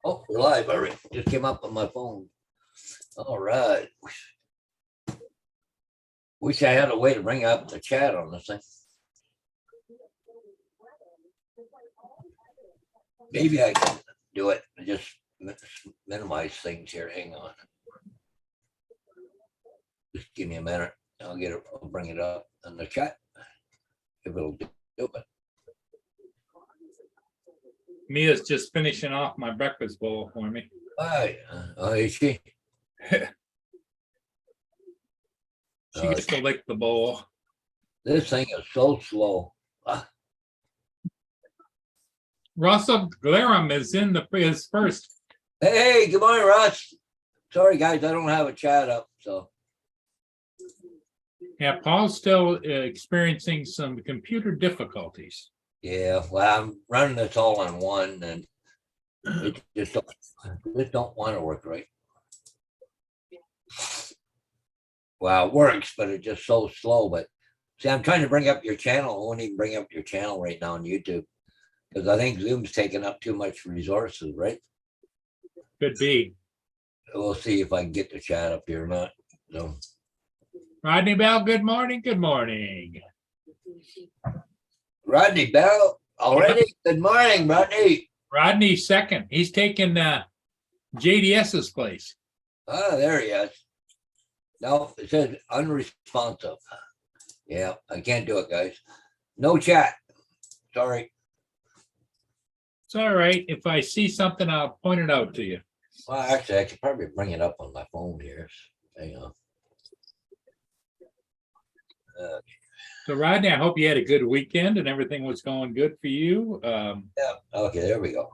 Oh, we're live. I just came up on my phone. All right. Wish I had a way to bring up the chat on this thing. Maybe I can do it. Just minimize things here. Hang on. Just give me a minute. I'll get it. I'll bring it up in the chat. If it'll do it. Mia's just finishing off my breakfast bowl for me. Hi. Oh, is she? She gets to lick the bowl. This thing is so slow. Russell Glarum is in his first. Hey, good morning, Russ. Sorry, guys, I don't have a chat up. So Yeah, Paul's still experiencing some computer difficulties. yeah, well, I'm running this all on one, and it just don't want to work right. Well, it works, but it's just so slow. But see, I'm trying to bring up your channel. I won't even bring up your channel right now on YouTube because I think Zoom's taking up too much resources, right? Could be. We'll see if I can get the chat up here or not. So, Rodney Bell, good morning. Good morning. Rodney Bell already. Good morning, Rodney. Rodney's second. He's taking JDS's place. Oh, there he is. No, it says unresponsive. Yeah, I can't do it, guys. No chat. Sorry. It's all right. If I see something, I'll point it out to you. Well, actually, I could probably bring it up on my phone here. Hang on. So, Rodney, I hope you had a good weekend and everything was going good for you. Yeah. Okay, there we go.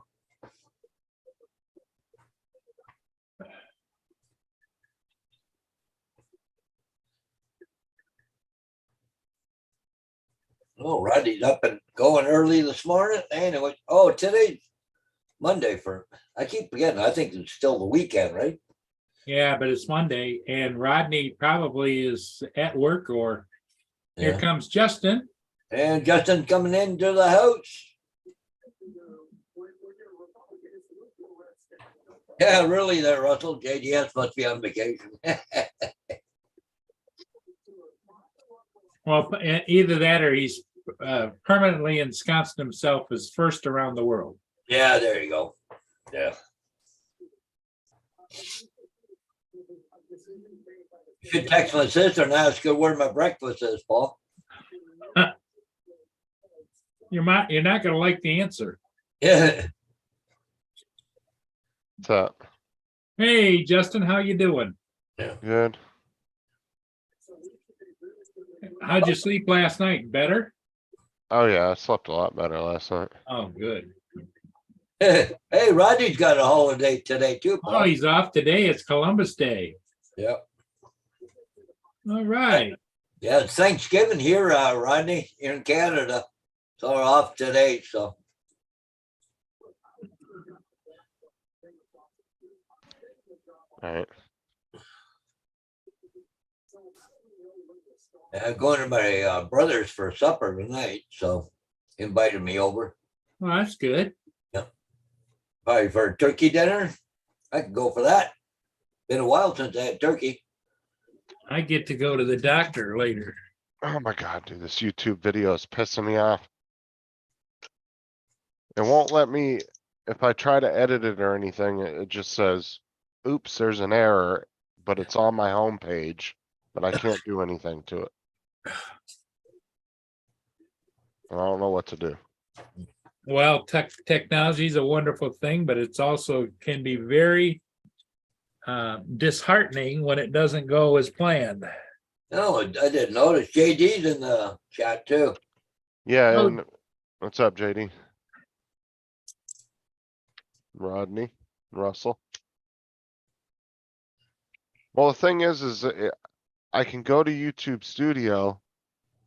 Oh, Rodney's up and going early this morning. Anyway, oh, today's Monday I keep forgetting. I think it's still the weekend, right? Yeah, but it's Monday, and Rodney probably is at work, or here Yeah. comes Justin. And Justin coming into the house. Yeah, really there, Russell. JDS must be on vacation. Well, either that or he's permanently ensconced himself as first around the world. Yeah, there you go. Yeah. You should text my sister and ask her where my breakfast is, Paul. You're not going to like the answer. Yeah. What's up? Hey, Justin, how you doing? Good. How'd you sleep last night? Better? Oh yeah, I slept a lot better last night. Oh, good. Hey, Rodney's got a holiday today too, Paul. Oh, he's off today. It's Columbus Day. Yep. All right. Yeah, it's Thanksgiving here, Rodney, in Canada. So we're off today, so. All right. I'm going to my brother's for supper tonight, so invited me over. Well, that's good. Probably for a turkey dinner. I could go for that. Been a while since I had turkey. I get to go to the doctor later. Oh my god, dude, this YouTube video is pissing me off. It won't let me, if I try to edit it or anything, it just says, oops, there's an error, but it's on my home page, but I can't do anything to it. I don't know what to do. Well, technology is a wonderful thing, but it's also can be very disheartening when it doesn't go as planned. No, I didn't notice. JD's in the chat too. Yeah, Oh. and what's up, JD? Rodney, Russell. Well, the thing is I can go to YouTube Studio.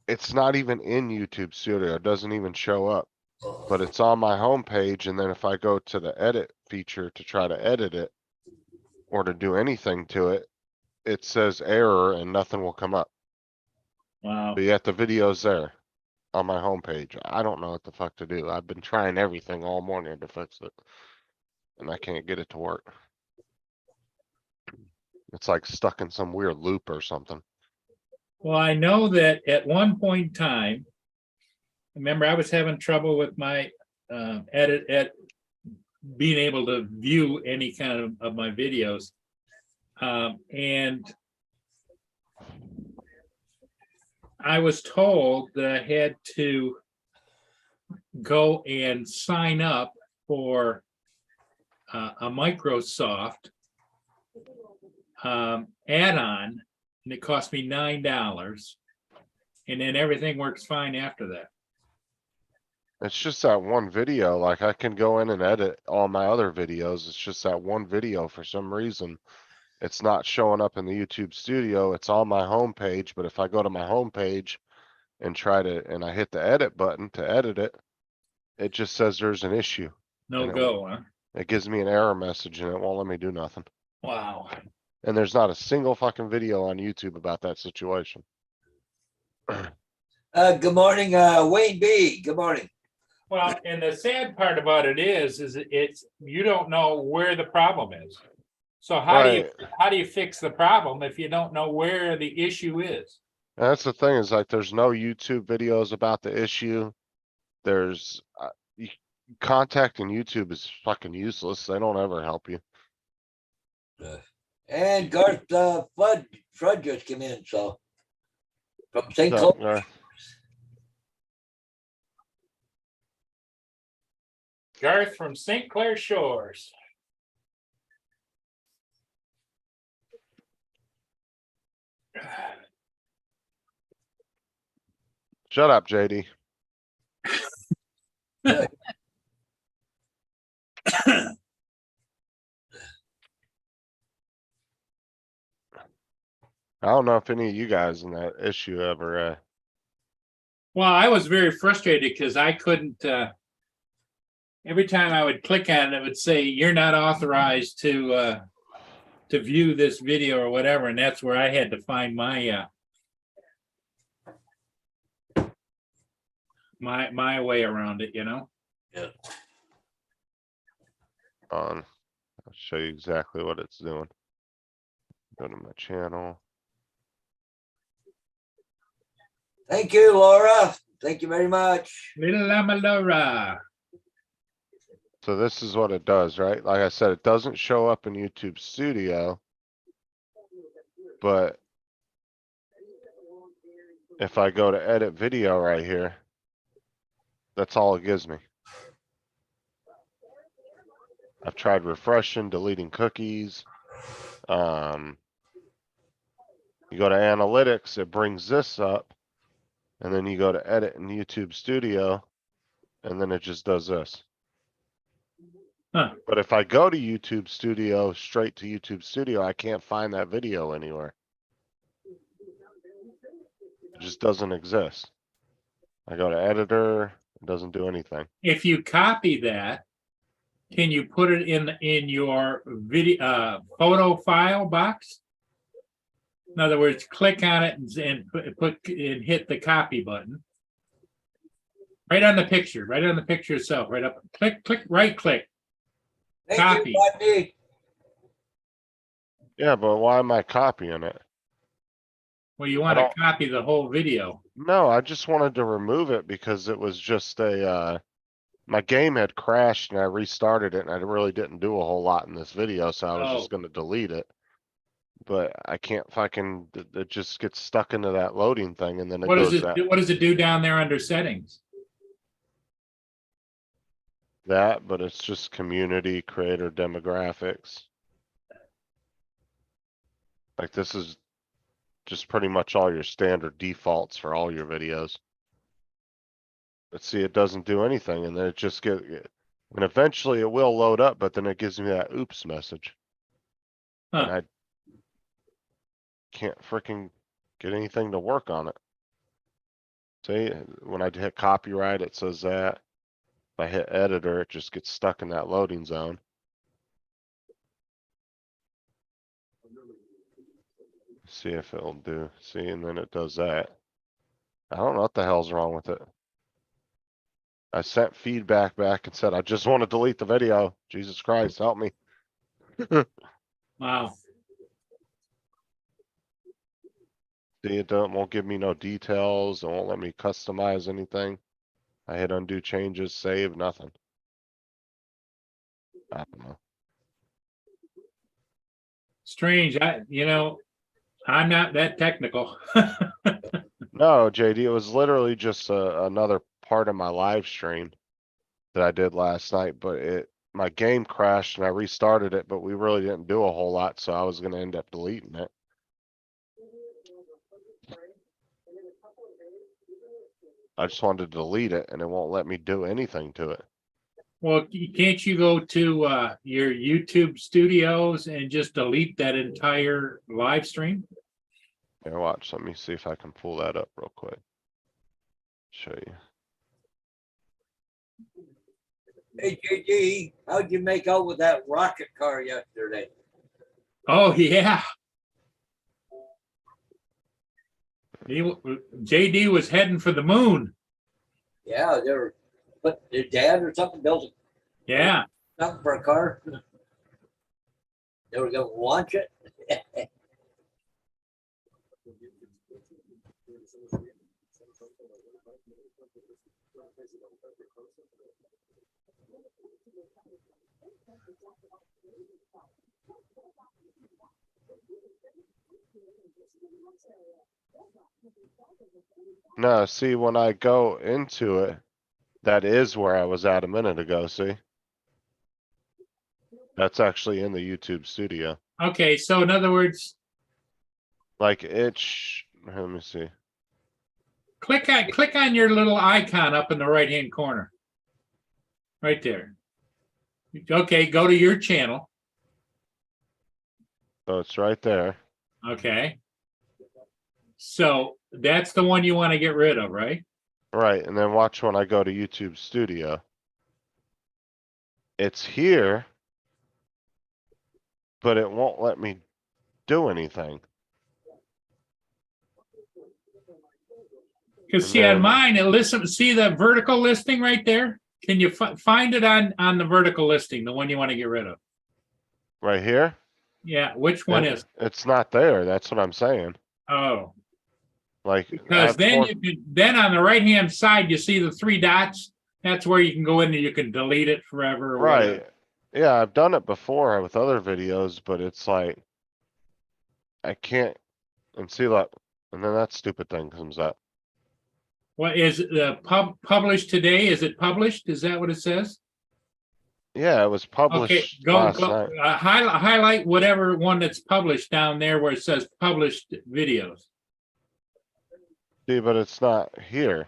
It's not even in YouTube Studio. It doesn't even show up, but it's on my home page. And then if I go to the edit feature to try to edit it or to do anything to it, it says error and nothing will come up. Wow. But yet the video's there on my homepage. I don't know what the fuck to do. I've been trying everything all morning to fix it. And I can't get it to work. It's like stuck in some weird loop or something. Well, I know that at one point in time, remember I was having trouble with my edit at being able to view any kind of my videos. And I was told that I had to go and sign up for a Microsoft add-on, and it cost me $9. And then everything works fine after that. It's just that one video, like I can go in and edit all my other videos. It's just that one video for some reason. It's not showing up in the YouTube studio. It's on my homepage, but if I go to my homepage and and I hit the edit button to edit it, it just says there's an issue. No And go, huh? it gives me an error message and it won't let me do nothing. Wow. And there's not a single fucking video on YouTube about that situation. Good morning, Wayne B. Good morning. Well, and the sad part about it is it's, you don't know where the problem is. So how do you fix the problem if you don't know where the issue is? And that's the thing is like, there's no YouTube videos about the issue. There's contacting YouTube is fucking useless. They don't ever help you. And Garth Flood just came in, so from St. So, Cloud. Garth from St. Clair Shores. Shut up, JD. I don't know if any of you guys in that issue ever, Well, I was very frustrated because I couldn't, every time I would click on it, it would say, you're not authorized to view this video or whatever. And that's where I had to find my, my way around it, you know? I'll show you exactly what it's doing. Go to my channel. Thank you, Laura. Thank you very much. Little Lamalora. So this is what it does, right? Like I said, it doesn't show up in YouTube Studio. But if I go to edit video right here, that's all it gives me. I've tried refreshing, deleting cookies. You go to analytics, it brings this up. And then you go to edit in YouTube Studio, and then it just does this. Huh. But if I go to YouTube Studio, straight to YouTube Studio, I can't find that video anywhere. It just doesn't exist. I go to editor, it doesn't do anything. If you copy that, can you put it in your video photo file box? In other words, click on it and hit the copy button. Right on the picture itself, right up, right click. Thank Copy. you, Rodney. Yeah, but why am I copying it? Well, you want to copy the whole video. No, I just wanted to remove it because it was just my game had crashed and I restarted it and I really didn't do a whole lot in this video, so I was just gonna delete it. But I can't fucking, it just gets stuck into that loading thing and then it What goes what does it do down there under settings? that, but it's just community creator demographics. Like this is just pretty much all your standard defaults for all your videos. Let's see, it doesn't do anything and then it just and eventually it will load up, but then it gives me that oops message. Huh. And I can't freaking get anything to work on it. See, when I hit copyright, it says that. If I hit editor, it just gets stuck in that loading zone. See if it'll do. See, and then it does that. I don't know what the hell's wrong with it. I sent feedback back and said, I just want to delete the video. Jesus Christ, help me. Wow. See, won't give me no details. It won't let me customize anything. I hit undo changes, save, nothing. I don't know. Strange. I'm not that technical. No, JD, it was literally just another part of my live stream that I did last night, but my game crashed and I restarted it, but we really didn't do a whole lot, so I was gonna end up deleting it. I just wanted to delete it and it won't let me do anything to it. Well, can't you go to your YouTube studios and just delete that entire live stream? Here, watch, let me see if I can pull that up real quick. Show you. Hey, JG, how'd you make out with that rocket car yesterday? Oh, yeah. JD was heading for the moon. Yeah, they were, but their dad or something built Yeah. something for a car. They were gonna launch it. No, see, when I go into it, that is where I was at a minute ago, see? That's actually in the YouTube studio. Okay, so in other words, Like let me see. click on your little icon up in the right-hand corner. Right there. Okay, go to your channel. So it's right there. Okay. So that's the one you want to get rid of, right? Right, and then watch when I go to YouTube Studio. It's here, but it won't let me do anything. Because And see on then- mine, see the vertical listing right there? Can you find it on the vertical listing, the one you want to get rid of? Right here? Yeah, which one is? It's not there, that's what I'm saying. Oh, Like. because I've then torn- then on the right-hand side, you see the three dots. That's where you can go in and you can delete it forever. Or whatever. Right, yeah, I've done it before with other videos, but it's like. I can't, and see like, and then that stupid thing comes up. What is the published today? Is it published? Is that what it says? Yeah, it was Okay, published go last night. highlight whatever one that's published down there where it says published videos. See, but it's not here.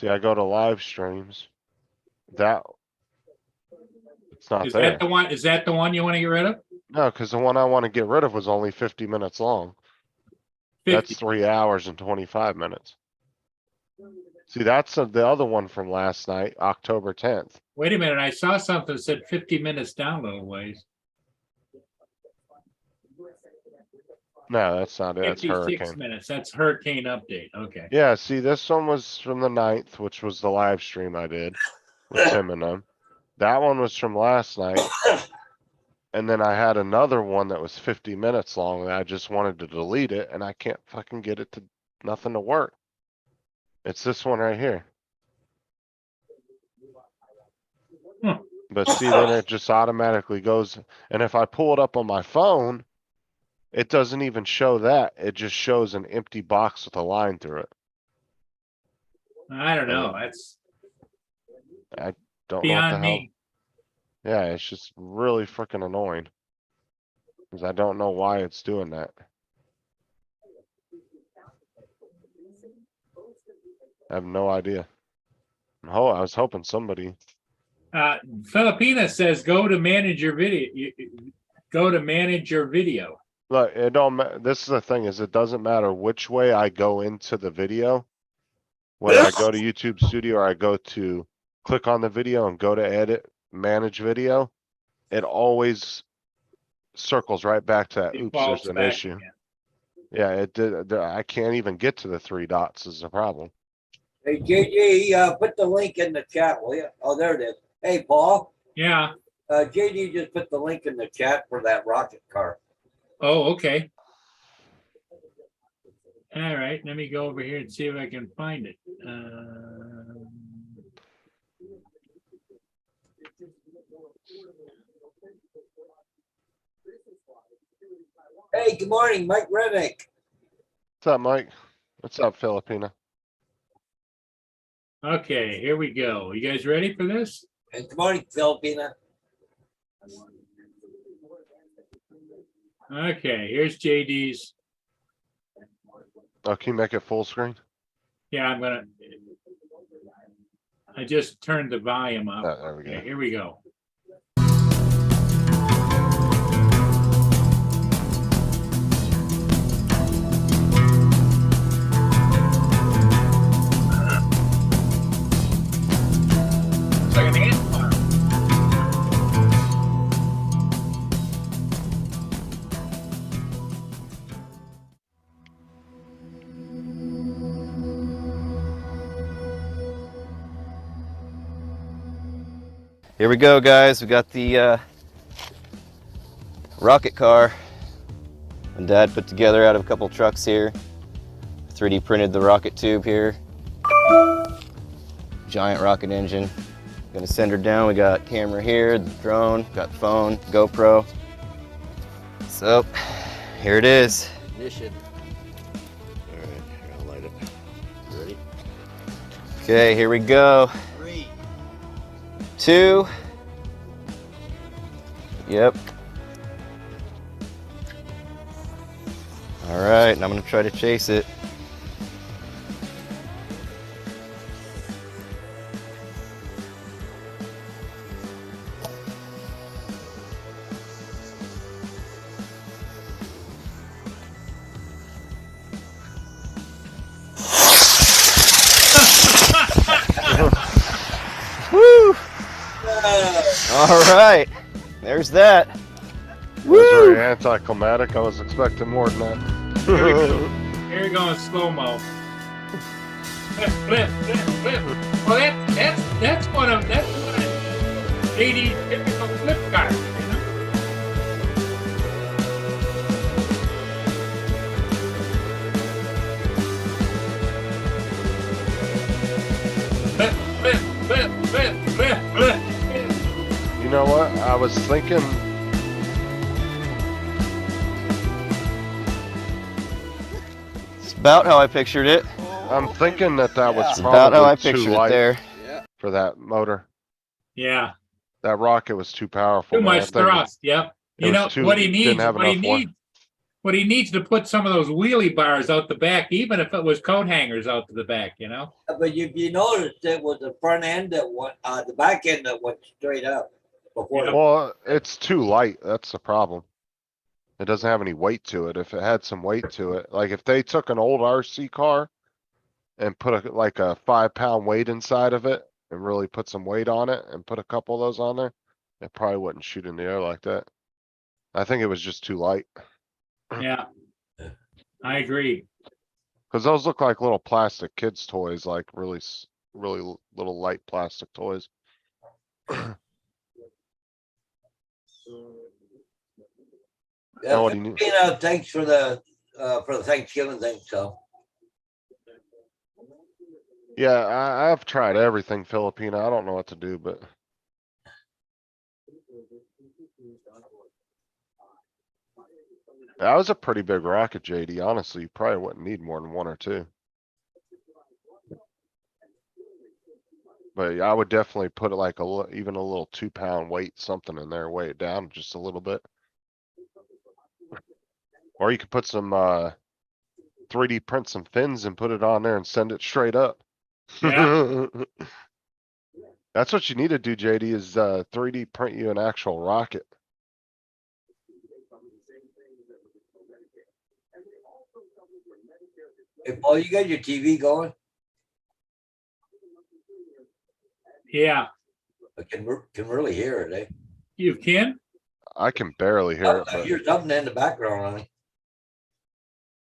See, I go to live streams. That. It's not Is there. that the one? Is that the one you want to get rid of? No, cause the one I wanna get rid of was only 50 minutes long. 50. That's 3 hours and 25 minutes. See, that's the other one from last night, October 10th. Wait a minute, I saw something that said 50 minutes down a little ways. No, that's not it. It's 56 Hurricane. minutes. That's hurricane update. Okay. Yeah, see, this one was from the 9th, which was the live stream I did with Tim and them. That one was from last night. And then I had another one that was 50 minutes long and I just wanted to delete it and I can't fucking get it to nothing to work. It's this one right here. Hmm. But see, then it just automatically goes, and if I pull it up on my phone, it doesn't even show that. It just shows an empty box with a line through it. I don't know. That's Don't know what the beyond hell. me. Yeah, it's just really freaking annoying. Cause I don't know why it's doing that. I have no idea. I was hoping somebody, Filipina says go to manage your video. Go to manage your video. look, it don't this is the thing is it doesn't matter which way I go into the video. Whether I go to YouTube Studio or I go to click on the video and go to edit, manage video, it always circles right back to that. Oops, Defaults there's an back issue. again. Yeah, it did. I can't even get to the 3 dots is the problem. Hey, JD, put the link in the chat, will you? Oh, there it is. Hey, Paul, Yeah. JD just put the link in the chat for that rocket car. Oh, okay. All right, let me go over here and see if I can find it. Hey, good morning, Mike Remick. What's up, Mike? What's up, Filipina? Okay, here we go. You guys ready for this? And good morning, Filipina. Okay, here's JD's. Oh, can you make it full screen? Yeah, I just turned the volume up. Oh, there we go. Okay, here we go. It's like an ant farm. Here we go, guys. We got the rocket car and Dad put together out of a couple trucks here. 3D printed the rocket tube here. Giant rocket engine. Gonna send her down. We got camera here, the drone, got phone, GoPro. So here it is. Ignition. All right, here, I'll light it. Ready? Okay, here we go. 3, 2. Yep. All right, and I'm gonna try to chase it. Woo! All right, there's that. That was very anticlimactic. I was expecting more than that. Here we go. Here we go in slow-mo. Flip, flip, flip, flip. Well, that's one of 80 typical flip cars, you know? Flip, flip, flip, flip, flip, flip. You know what? I was thinking. It's about how I pictured it. I'm thinking that was It's about how I probably too pictured it light there. for that motor. Yeah, That rocket was too powerful. too man. I much think thrust. Yep. it You was know too- what he didn't needs. have enough light. What he needs to put some of those wheelie bars out the back, even if it was coat hangers out to the back. You know. But you noticed it was the front end that went, the back end that went straight up before. Yep. Well, it's too light. That's the problem. It doesn't have any weight to it. If it had some weight to it, like if they took an old RC car and put like a 5-pound weight inside of it and really put some weight on it and put a couple of those on there, it probably wouldn't shoot in the air like that. I think it was just too light. Yeah, I agree. Cause those look like little plastic kids toys, like really little light plastic toys. Now what do you need? Thanks for the Thanksgiving thing, so. Yeah, I've tried everything Filipino. I don't know what to do, but. That was a pretty big rocket, JD. Honestly, you probably wouldn't need more than 1 or 2. But yeah, I would definitely put it like even a little 2-pound weight, something in there, weigh it down just a little bit. Or you could put some 3D print some fins and put it on there and send it straight up. Yeah. That's what you need to do, JD, is 3D print you an actual rocket. Hey, Paul, you got your TV going? Yeah, I can really hear it, eh? you can. I can barely hear it, I but hear something in the background, Ronnie.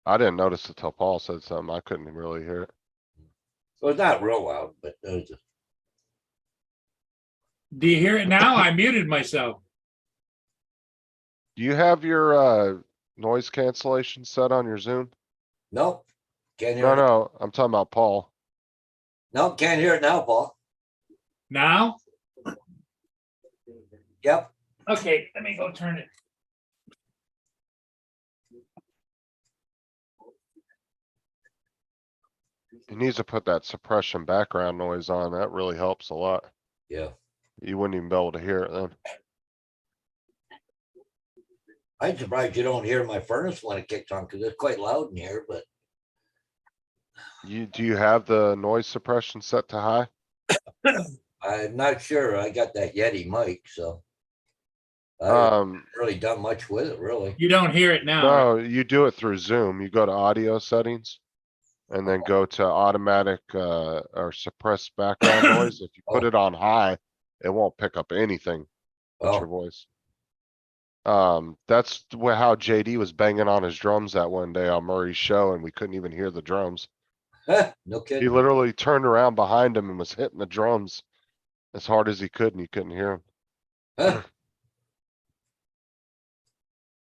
I didn't notice it till Paul said something. I couldn't really hear it. So it's not real loud, but there's just, Do you hear it now? I muted myself. Do you have your noise cancellation set on your Zoom? nope. Can't hear No, it. no, I'm talking about Paul. Nope, can't hear it now, Paul. Now? Yep. Okay, let me go turn it. He needs to put that suppression background noise on. That really helps a lot. Yeah. You wouldn't even be able to hear it then. I'm surprised you don't hear my furnace when it kicks on because it's quite loud in here, but Do you have the noise suppression set to high? I'm not sure. I got that Yeti mic, so I haven't really done much with it, really. You don't hear it now. No, you do it through Zoom. You go to audio settings and then go to automatic or suppress background noise. If you put Oh. it on high, it won't pick up anything but your Oh, voice. That's how JD was banging on his drums that one day on Murray's show and we couldn't even hear the drums. no He kidding. literally turned around behind him and was hitting the drums as hard as he could and you couldn't hear him. Huh.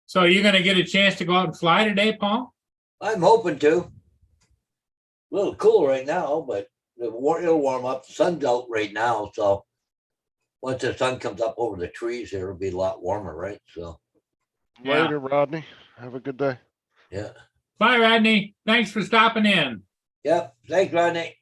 So are you gonna get a chance to go out and fly today, Paul? I'm hoping to. A little cool right now, but it'll warm up. The sun's out right now, so once the sun comes up over the trees, it'll be a lot warmer, right? So, Yeah. Later, Rodney. Have a good day. yeah. Bye, Rodney. Thanks for stopping in. Yep. Thanks, Rodney.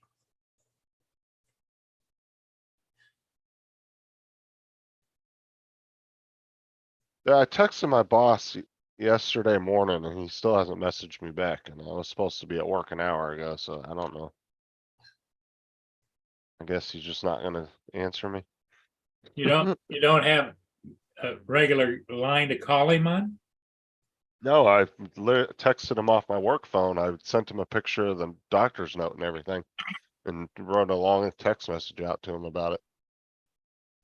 Yeah, I texted my boss yesterday morning and he still hasn't messaged me back and I was supposed to be at work an hour ago, so I don't know. I guess he's just not gonna answer me. You don't have a regular line to call him on? No, I texted him off my work phone. I sent him a picture of the doctor's note and everything and wrote a long text message out to him about it.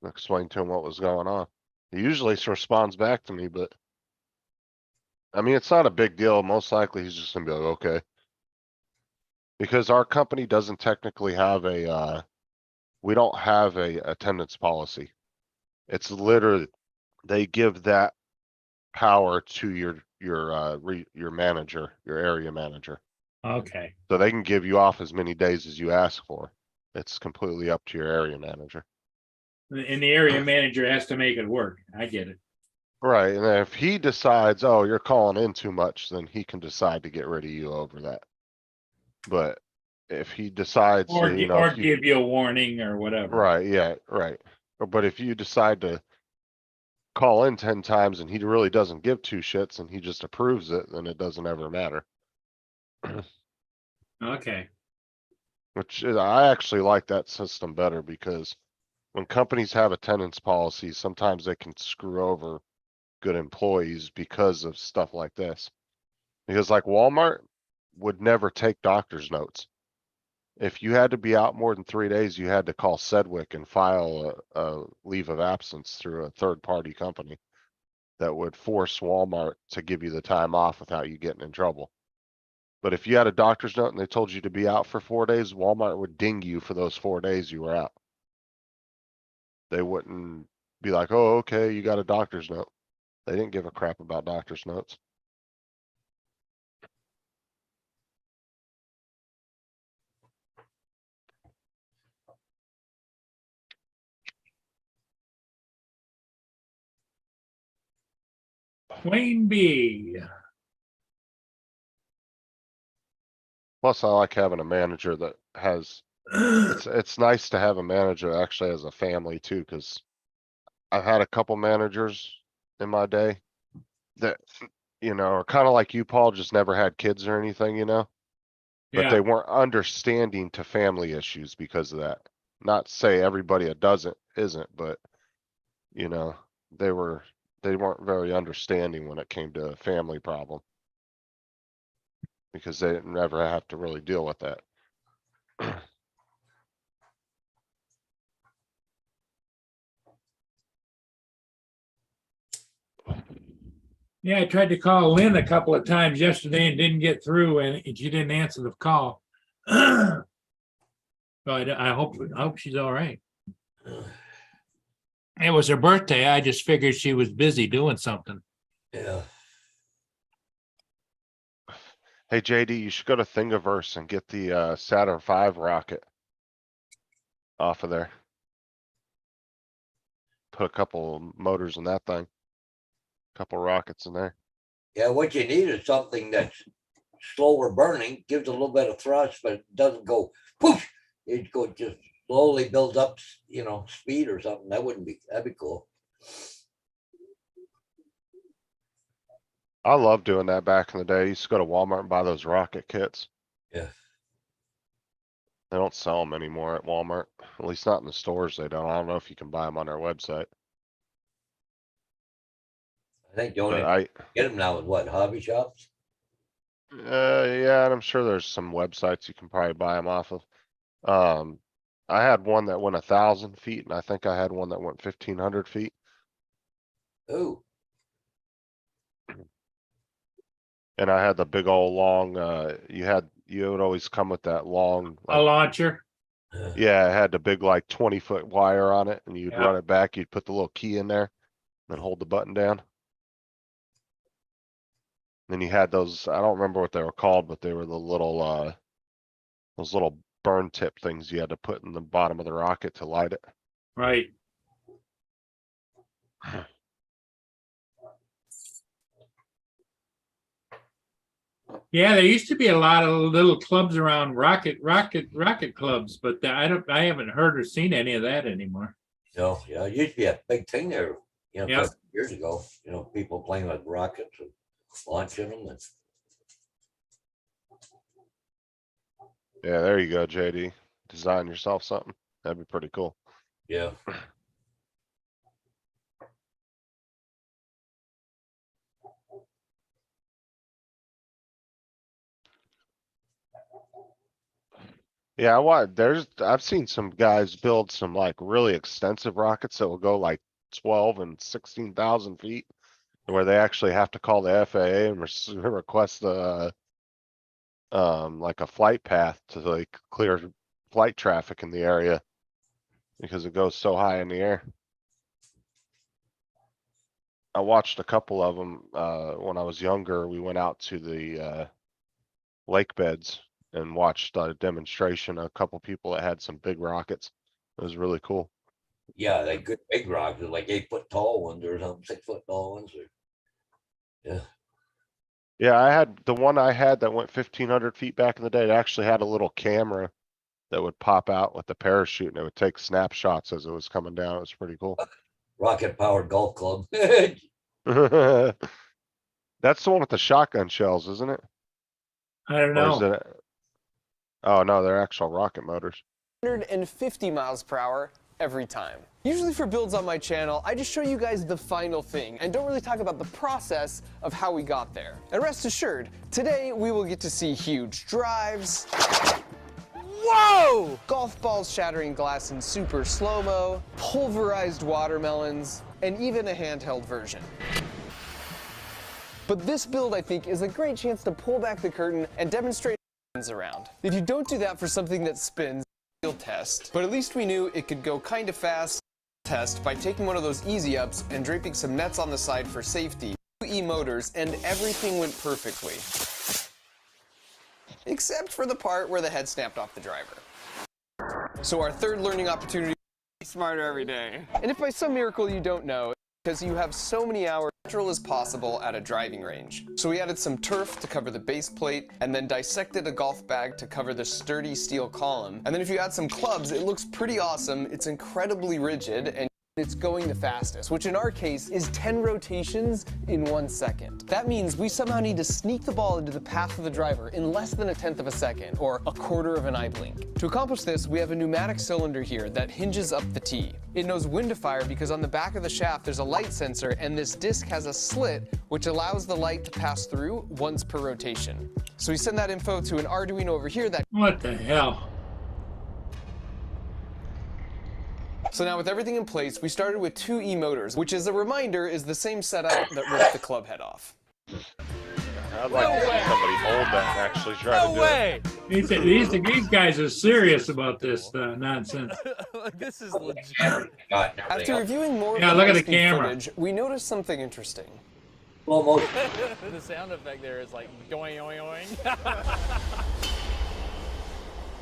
Explained to him what was going on. He usually responds back to me, but I mean, it's not a big deal. Most likely he's just gonna be like, okay. Because our company doesn't technically have we don't have a attendance policy. It's literally, they give that power to your manager, your area manager. Okay. So they can give you off as many days as you ask for. It's completely up to your area manager. And the area manager has to make it work. I get it. Right, and if he decides, oh, you're calling in too much, then he can decide to get rid of you over that. But if he decides, Or, you know, or if you, give you a warning or whatever. right, yeah, right. But if you decide to call in 10 times and he really doesn't give two shits and he just approves it, then it doesn't ever matter. Okay. Which I actually like that system better because when companies have attendance policies, sometimes they can screw over good employees because of stuff like this. Because like Walmart would never take doctor's notes. If you had to be out more than 3 days, you had to call Sedgwick and file a leave of absence through a third party company that would force Walmart to give you the time off without you getting in trouble. But if you had a doctor's note and they told you to be out for 4 days, Walmart would ding you for those 4 days you were out. They wouldn't be like, oh, okay, you got a doctor's note. They didn't give a crap about doctor's notes. Wayne B. Plus, I like having a manager that has, it's nice to have a manager that actually has a family too, because I've had a couple managers in my day that, you know, are kind of like you, Paul, just never had kids or anything, you know? But they Yeah. weren't understanding to family issues because of that. Not to say everybody that doesn't isn't, but you know, they weren't very understanding when it came to a family problem. Because they didn't ever have to really deal with that. Yeah, I tried to call Lynn a couple of times yesterday and didn't get through, and she didn't answer the call. So I hope she's all right. It was her birthday. I just figured she was busy doing something. Yeah. Hey JD, you should go to Thingiverse and get the Saturn V rocket off of there. Put a couple motors in that thing. Couple rockets in there. Yeah, what you need is something that's slower burning, gives a little bit of thrust, but it doesn't go poof. It go just slowly builds up, you know, speed or something. That'd be cool. I love doing that back in the day. I used to go to Walmart and buy those rocket kits. Yeah. They don't sell them anymore at Walmart. At least not in the stores. They don't. I don't know if you can buy them on their website. I think the But only get them now with what, hobby shops? yeah, and I'm sure there's some websites you can probably buy them off of. I had one that went 1,000 feet, and I think I had one that went 1,500 feet. Ooh, And I had the big old long, you would always come with that long, A launcher. yeah, it had the big like 20-foot wire on it, and you'd Yeah. run it back, you'd put the little key in there, then hold the button down. Then you had those, I don't remember what they were called, but they were the little, those little burn tip things you had to put in the bottom of the rocket to light it. Right. Yeah, there used to be a lot of little clubs around rocket clubs, but I haven't heard or seen any of that anymore. no, yeah, it used to be a big thing there, you know, Yeah. 50 years ago, you know, people playing with rockets and launching them and Yeah, there you go, JD. Design yourself something. That'd be pretty cool. yeah. Yeah, I've seen some guys build some like really extensive rockets that will go like 12 and 16,000 feet. Where they actually have to call the FAA and request like a flight path to like clear flight traffic in the area. Because it goes so high in the air. I watched a couple of them, when I was younger. We went out to the, lake beds and watched a demonstration. A couple people that had some big rockets. It was really cool. Yeah, they good big rocks, they're like 8-foot tall ones or something, 6-foot tall ones. Yeah, Yeah, I had the one I had that went 1,500 feet back in the day. It actually had a little camera that would pop out with the parachute and it would take snapshots as it was coming down. It was pretty cool. rocket powered golf club. That's the one with the shotgun shells, isn't it? I don't Or is know. it? Oh, no, they're actual rocket motors. 150 miles per hour every time. Usually for builds on my channel, I just show you guys the final thing and don't really talk about the process of how we got there. And rest assured, today we will get to see huge drives. Whoa! Golf balls shattering glass in super slow-mo, pulverized watermelons, and even a handheld version. But this build, I think, is a great chance to pull back the curtain and demonstrate around. If you don't do that for something that spins, you'll test. But at least we knew it could go kind of fast. Test by taking one of those easy ups and draping some nets on the side for safety, e-motors, and everything went perfectly. Except for the part where the head snapped off the driver. So our third learning opportunity, smarter every day. And if by some miracle you don't know, because you have so many hours, natural as possible at a driving range. So we added some turf to cover the base plate, and then dissected a golf bag to cover the sturdy steel column. And then if you add some clubs, it looks pretty awesome. It's incredibly rigid, and it's going the fastest, which in our case is 10 rotations in 1 second. That means we somehow need to sneak the ball into the path of the driver in less than 1/10 of a second, or 1/4 of an eye blink. To accomplish this, we have a pneumatic cylinder here that hinges up the tee. It knows when to fire because on the back of the shaft there's a light sensor, and this disc has a slit which allows the light to pass through once per rotation. So we send that info to an Arduino over here that What the hell? So now with everything in place, we started with 2 E-motors, which as a reminder is the same setup that ripped the club head off. I'd like to see somebody hold that and actually try to do it. These guys are serious about this nonsense. This is legit. God, and everything After else. reviewing more Yeah, of look at the high-speed camera. footage, we noticed something interesting. Slow motion. The sound effect there is like doing, oing, oing.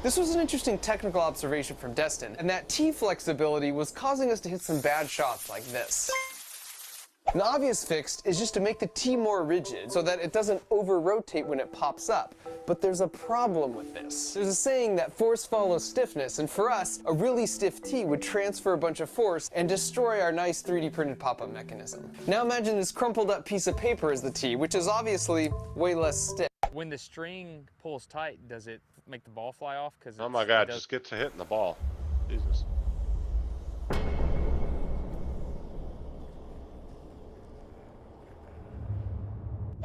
This was an interesting technical observation from Destin, and that T flexibility was causing us to hit some bad shots like this. An obvious fix is just to make the T more rigid so that it doesn't over-rotate when it pops up. But there's a problem with this. There's a saying that force follows stiffness, and for us, a really stiff T would transfer a bunch of force and destroy our nice 3D printed pop-up mechanism. Now imagine this crumpled up piece of paper as the T, which is obviously way less stiff. When the string pulls tight, does it make the ball fly off? Because Oh my god, just get to hitting the ball. Jesus.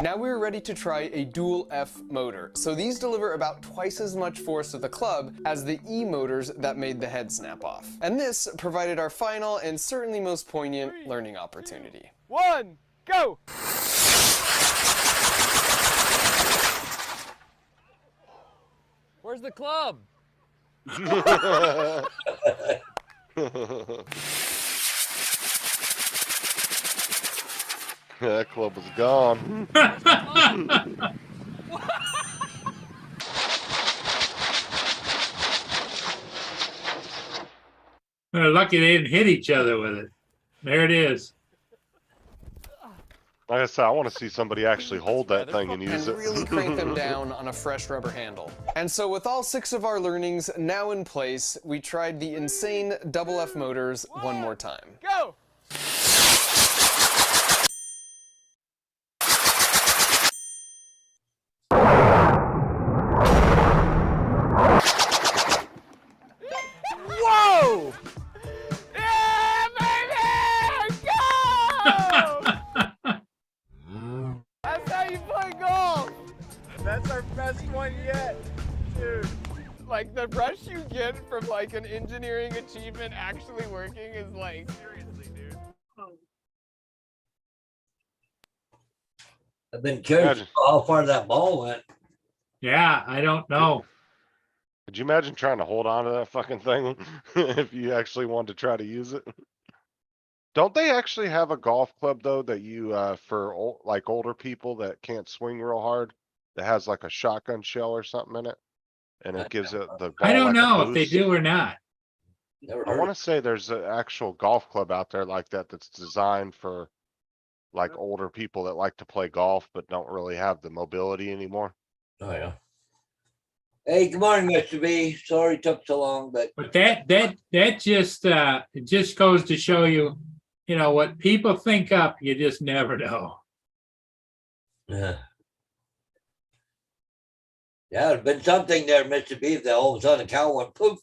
Now we are ready to try a dual F motor. So these deliver about twice as much force to the club as the E motors that made the head snap off. And this provided our final and certainly most poignant learning opportunity. 1, go! Where's the club? That club was gone. They're lucky they didn't hit each other with it. There it is. Like I said, I want to see somebody actually hold that thing and use And it. really crank them down on a fresh rubber handle. And so with all 6 of our learnings now in place, we tried the insane double F motors one more time. Go! Whoa! Yeah, baby! Go! That's how you play golf! That's our best one yet, dude. Like, the rush you get from, like, an engineering achievement actually working is, like, seriously, dude. I've been curious Imagine. how far that ball went. Yeah, I don't know. Could you imagine trying to hold on to that fucking thing if you actually wanted to try to use it? Don't they actually have a golf club though that you for like older people that can't swing real hard that has like a shotgun shell or something in it, and it gives it the ball I don't like a know if they boost? do or not. Never I heard want of to say there's an actual golf club out there like that that's designed for like older people that like to play golf but don't really have the mobility anymore. it. Oh, yeah. Hey, good morning, Mr. B. Sorry it took so long, but But that just it just goes to show you, you know, what people think up, you just never know. yeah, it'd been something there, Mr. B, if the all of a sudden the cow went poof.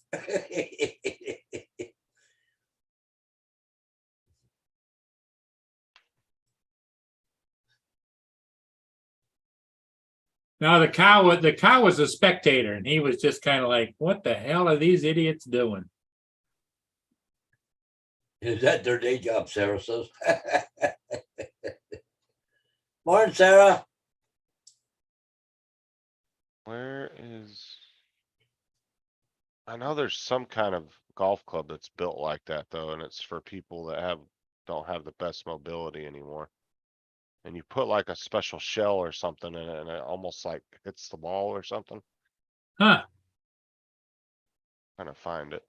Now the cow was a spectator, and he was just kind of like, "What the hell are these idiots doing?" Is that their day job, Sarah says. Morning, Sarah. Where is? I know there's some kind of golf club that's built like that though, and it's for people that don't have the best mobility anymore. And you put like a special shell or something in it, and it almost like hits the ball or something. Huh? Trying to find it.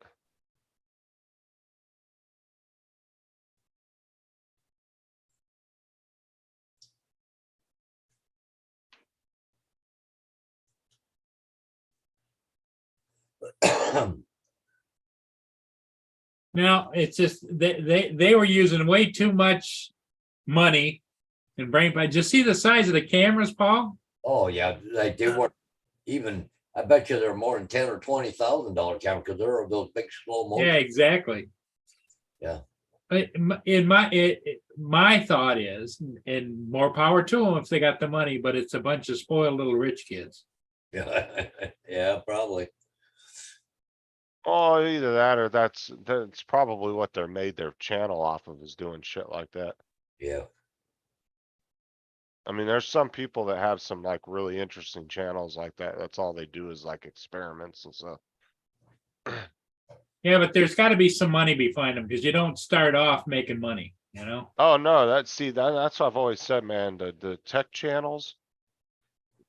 Now it's just they were using way too much money and brain. But just see the size of the cameras, Paul. Oh, yeah, like they weren't even, I bet you they're more than $10,000 or $20,000 camera because they're those big slow motion. Yeah, exactly. Yeah. But my thought is, and more power to them if they got the money, but it's a bunch of spoiled little rich kids. Yeah, yeah, probably. Oh, either that or that's probably what they're made their channel off of, is doing shit like that. Yeah. I mean, there's some people that have some like really interesting channels like that. That's all they do is like experiments and stuff. Yeah, but there's gotta be some money behind them, because you don't start off making money, you know? Oh, no, that's what I've always said, man. The tech channels,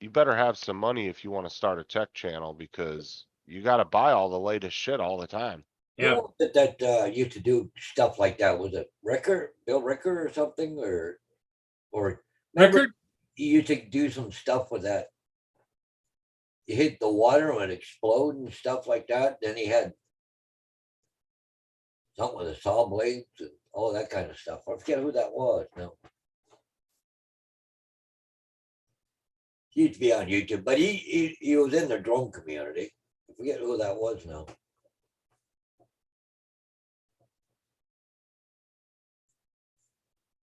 you better have some money if you want to start a tech channel, because you got to buy all the latest shit all the time. Yeah, Who was it that used to do stuff like that? Was it Ricker, Bill Ricker or something, or remember record, he used to do some stuff with that? You hit the water and it explode and stuff like that. Then he had something with the saw blades and all that kind of stuff. I forget who that was now. He used to be on YouTube, but he was in the drone community. I forget who that was now.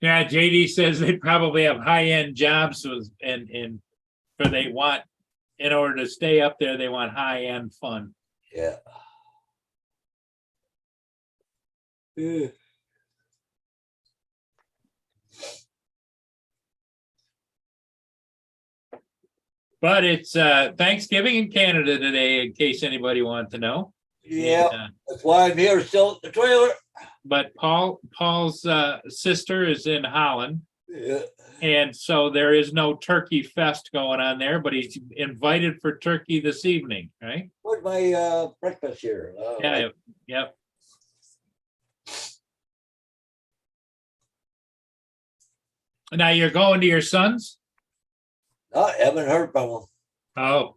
yeah, JD says they probably have high-end jobs and for they want, in order to stay up there, they want high-end fun. Yeah. Yeah. But it's Thanksgiving in Canada today, in case anybody wanted to know. Yeah, And, that's why I'm here still at the trailer. but Paul's sister is in Holland, Yeah. and so there is no turkey fest going on there, but he's invited for turkey this evening, right? Where's my breakfast here? Yeah, yep. Now you're going to your son's? I haven't heard from him. Oh,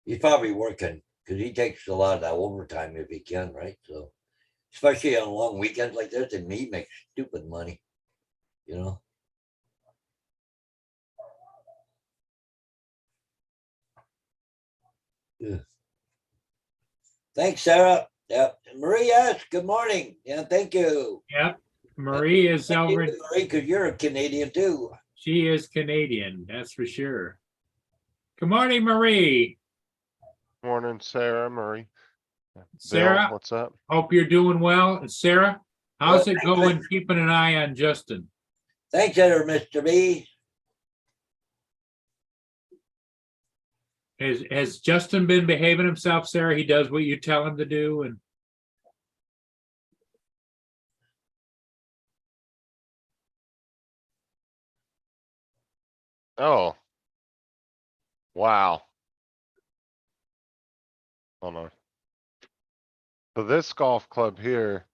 He's probably working because he takes a lot of that overtime if he can, right? So, especially on long weekends like this, and he makes stupid money, you know. Yeah. Thanks, Sarah. Yeah, Marie, yes, good morning. Yeah, thank you. yep. Marie is Thank over. you, Marie, because you're a Canadian too. She is Canadian, that's for sure. Good morning, Marie. Morning, Sarah, Marie. Bill, Sarah, what's up? hope you're doing well. And Sarah, how's Yeah, it going? Keeping an eye on Justin. Thanks, Editor Mr. B. Has Justin been behaving himself, Sarah? He does what you tell him to do, and Oh. Wow. Hold on. So this golf club here,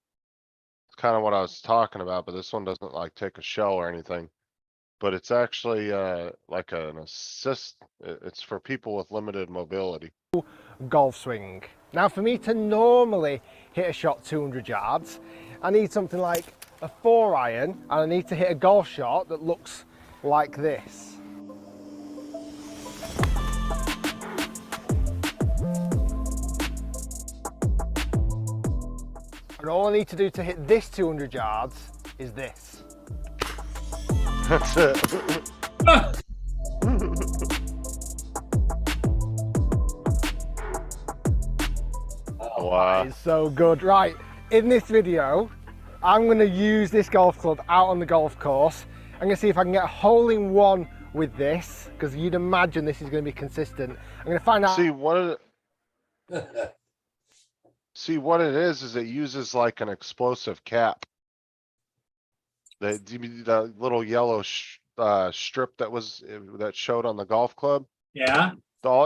it's kind of what I was talking about, but this one doesn't like take a shell or anything. But it's actually like an assist. It's for people with limited mobility. Golf swing. Now for me to normally hit a shot 200 yards, I need something like a 4-iron, and I need to hit a golf shot that looks like this. And all I need to do to hit this 200 yards is this. That's it. Wow. It's so good. Right, in this video, I'm going to use this golf club out on the golf course. I'm going to see if I can get a hole-in-one with this, because you'd imagine this is going to be consistent. I'm going to find out. See what it is it uses like an explosive cap. The little yellow strip that showed on the golf club. yeah,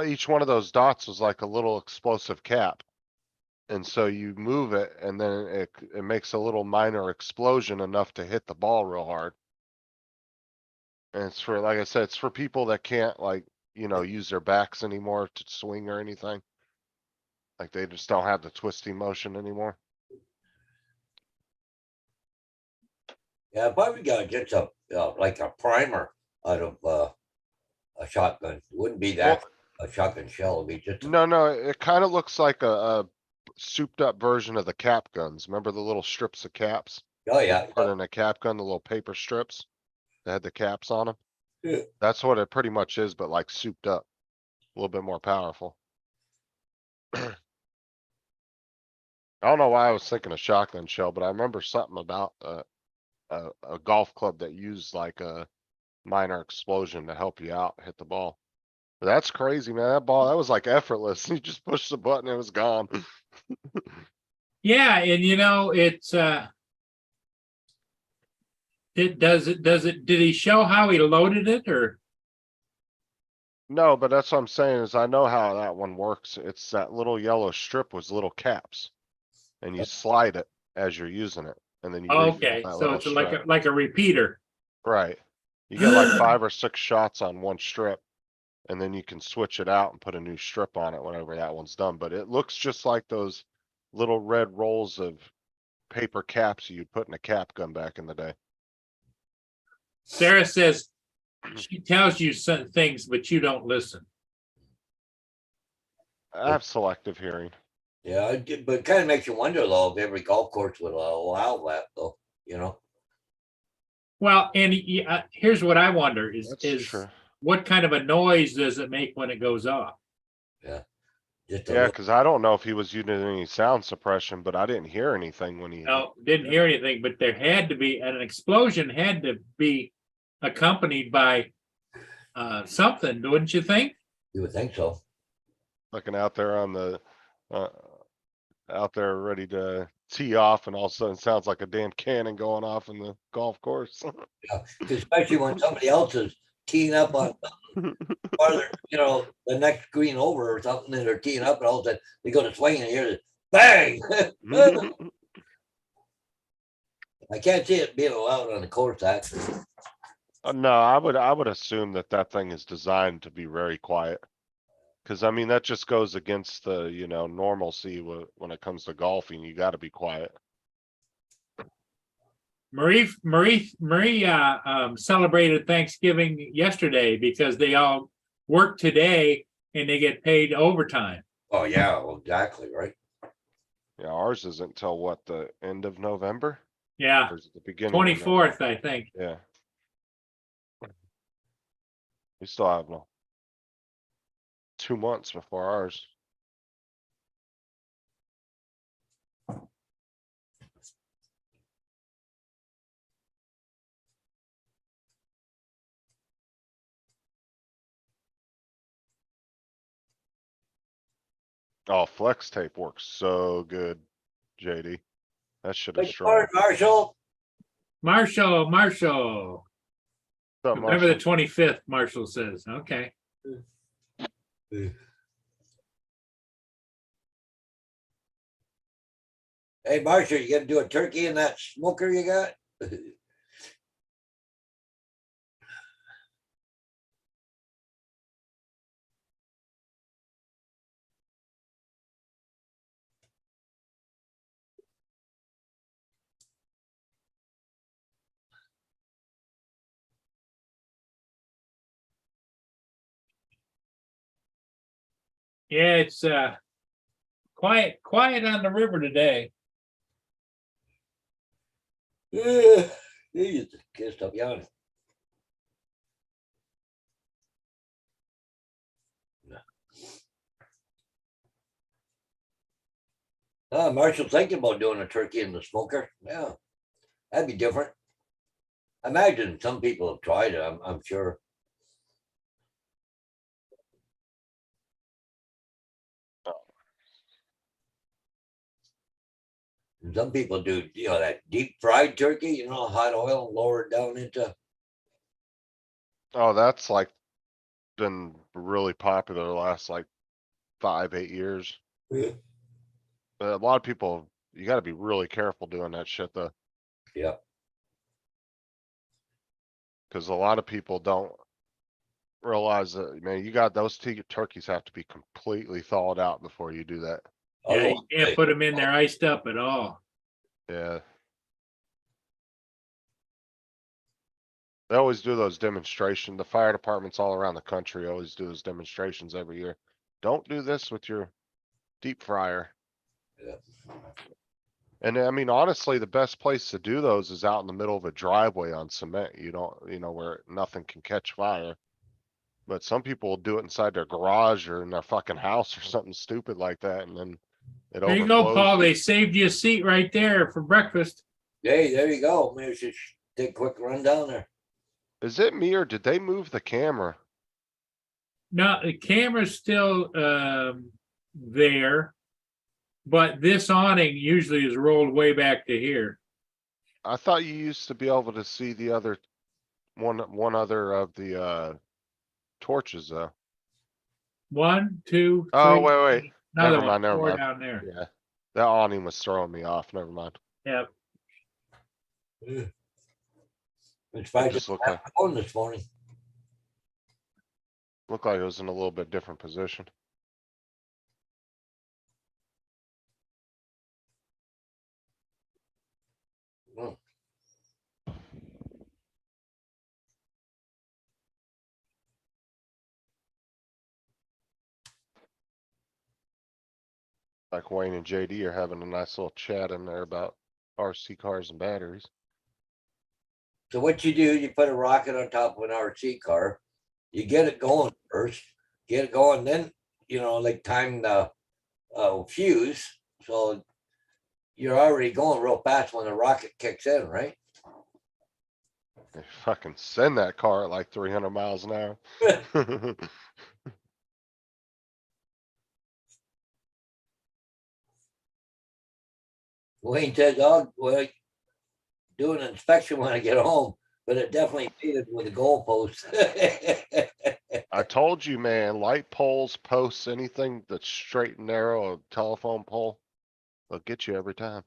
Each one of those dots was like a little explosive cap. And so you move it and then it makes a little minor explosion enough to hit the ball real hard. And it's for, like I said, it's for people that can't use their backs anymore to swing or anything. Like they just don't have the twisting motion anymore. Yeah, probably gotta get some like a primer out of a shotgun. It wouldn't be that a shotgun shell. It'd be just No, it kind of looks like a souped up version of the cap guns. Remember the little strips of caps? oh yeah. Put in a cap gun, the little paper strips that had the caps on them. Yeah. That's what it pretty much is, but like souped up, a little bit more powerful. I don't know why I was thinking of shotgun shell, but I remember something about a golf club that used like a minor explosion to help you out, hit the ball. But that's crazy, man. That ball, that was like effortless. You just pushed the button, it was gone. Yeah, and you know, it's did he show how he loaded it or? No, but that's what I'm saying is I know how that one works. It's that little yellow strip with little caps. And you slide it as you're using it, and then you refill Okay, that so little it's like strip. like a repeater. Right. You get like 5 or 6 shots on one strip, and then you can switch it out and put a new strip on it whenever that one's done. But it looks just like those little red rolls of paper caps you'd put in a cap gun back in the day. Sarah says she tells you some things, but you don't listen. I have selective hearing. Yeah, but it kind of makes you wonder though if every golf course would allow that though, you know? Well, and here's what I wonder That's is true. what kind of a noise does it make when it goes off? Just a Yeah, little- because I don't know if he was using any sound suppression, but I didn't hear anything when he. No, didn't hear anything, but there had to be an explosion had to be accompanied by something, wouldn't you think? You would think so. Looking out there on the, out there ready to tee off, and all of a sudden it sounds like a damn cannon going off in the golf course. Especially when somebody else is teeing up on farther, you know, the next green over or something, and they're teeing up and all of a sudden they go to swing and you hear this bang. I can't see it being allowed on the course actually. No, I would assume that that thing is designed to be very quiet. Cause I mean, that just goes against the, you know, normalcy when it comes to golfing, you gotta be quiet. Marie celebrated Thanksgiving yesterday because they all work today and they get paid overtime. Oh, yeah, well, exactly, right? Yeah, ours isn't till what, the end of November? Yeah, Or is it the beginning? of November? 24th, I think. Yeah. We still have 2 months before ours. Oh, flex tape works so good, JD. That should have Good strong. morning, Marshall. Marshall. November the 25th, Marshall says. Okay. Hey, Marshall, you gonna do a turkey in that smoker you got? Yeah, it's quiet on the river today. Yeah, you can't stop yawning. Marshall's thinking about doing a turkey in the smoker. Yeah, that'd be different. I imagine some people have tried it. I'm sure. And some people do, you know, that deep fried turkey, you know, hot oil and lower it down into. Oh, that's like been really popular the last like 5-8 years. Yeah. But a lot of people, you gotta be really careful doing that shit though. Yeah. Cause a lot of people don't realize that, man, you got those turkeys have to be completely thawed out before you do that. Yeah, you can't put them in there iced up at all. Yeah. They always do those demonstrations. The fire departments all around the country always do those demonstrations every year. Don't do this with your deep fryer. Yeah. And I mean, honestly, the best place to do those is out in the middle of a driveway on cement. You don't, you know, where nothing can catch fire. But some people will do it inside their garage or in their fucking house or something stupid like that, and then it There you go, Paul. overflows. They saved you a seat right there for breakfast. Hey, there you go. Maybe we should take a quick run down there. Is it me or did they move the camera? No, the camera's still there, but this awning usually is rolled way back to here. I thought you used to be able to see the other one other of the torches though. 1, 2, 3. Oh, wait. Another Never mind, one, never 4 mind. down there. Yeah. That awning was throwing me off. Never mind. Yep. It's probably Just just look like on this morning. it was in a little bit different position. Hmm. Like Wayne and JD are having a nice little chat in there about RC cars and batteries. So what you do, you put a rocket on top of an RC car, you get it going first, get it going, then, like time the fuse. So you're already going real fast when the rocket kicks in, right? They fucking send that car at like 300 miles an hour. Wayne says, "Oh, well, do an inspection when I get home," but it definitely fitted with the goalpost. I told you, man, light poles, posts, anything that's straight and narrow, a telephone pole, they'll get you every time.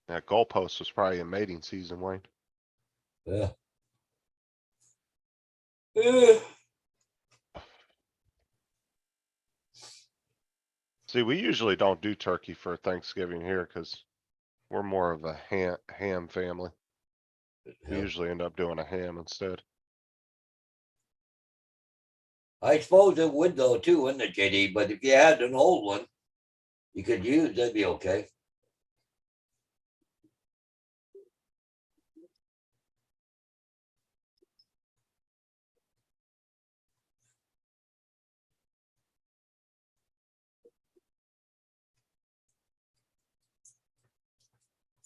That goalpost was probably in mating season, Wayne. Yeah. See, we usually don't do turkey for Thanksgiving here because we're more of a ham family. We usually end up doing a ham instead. I suppose it would though too, wouldn't it, JD? But if you had an old one you could use, that'd be okay.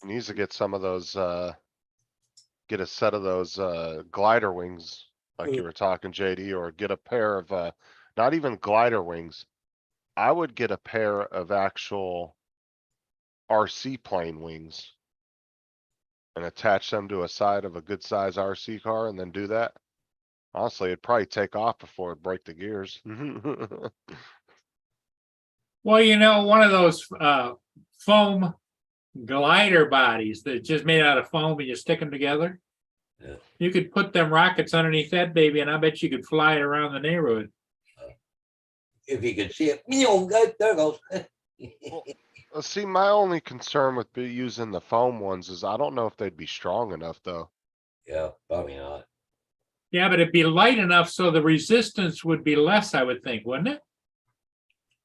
He needs to get some of those, get a set of those, glider wings, like you were talking, JD, or get a pair of, not even glider wings. I would get a pair of actual RC plane wings and attach them to a side of a good size RC car and then do that. Honestly, it'd probably take off before it break the gears. Well, one of those foam glider bodies that's just made out of foam and you stick them together. Yeah. You could put them rockets underneath that baby and I bet you could fly it around the neighborhood. If you could see it, there it goes. See, my only concern with using the foam ones is I don't know if they'd be strong enough though. Yeah, probably not. Yeah, but it'd be light enough so the resistance would be less, I would think, wouldn't it?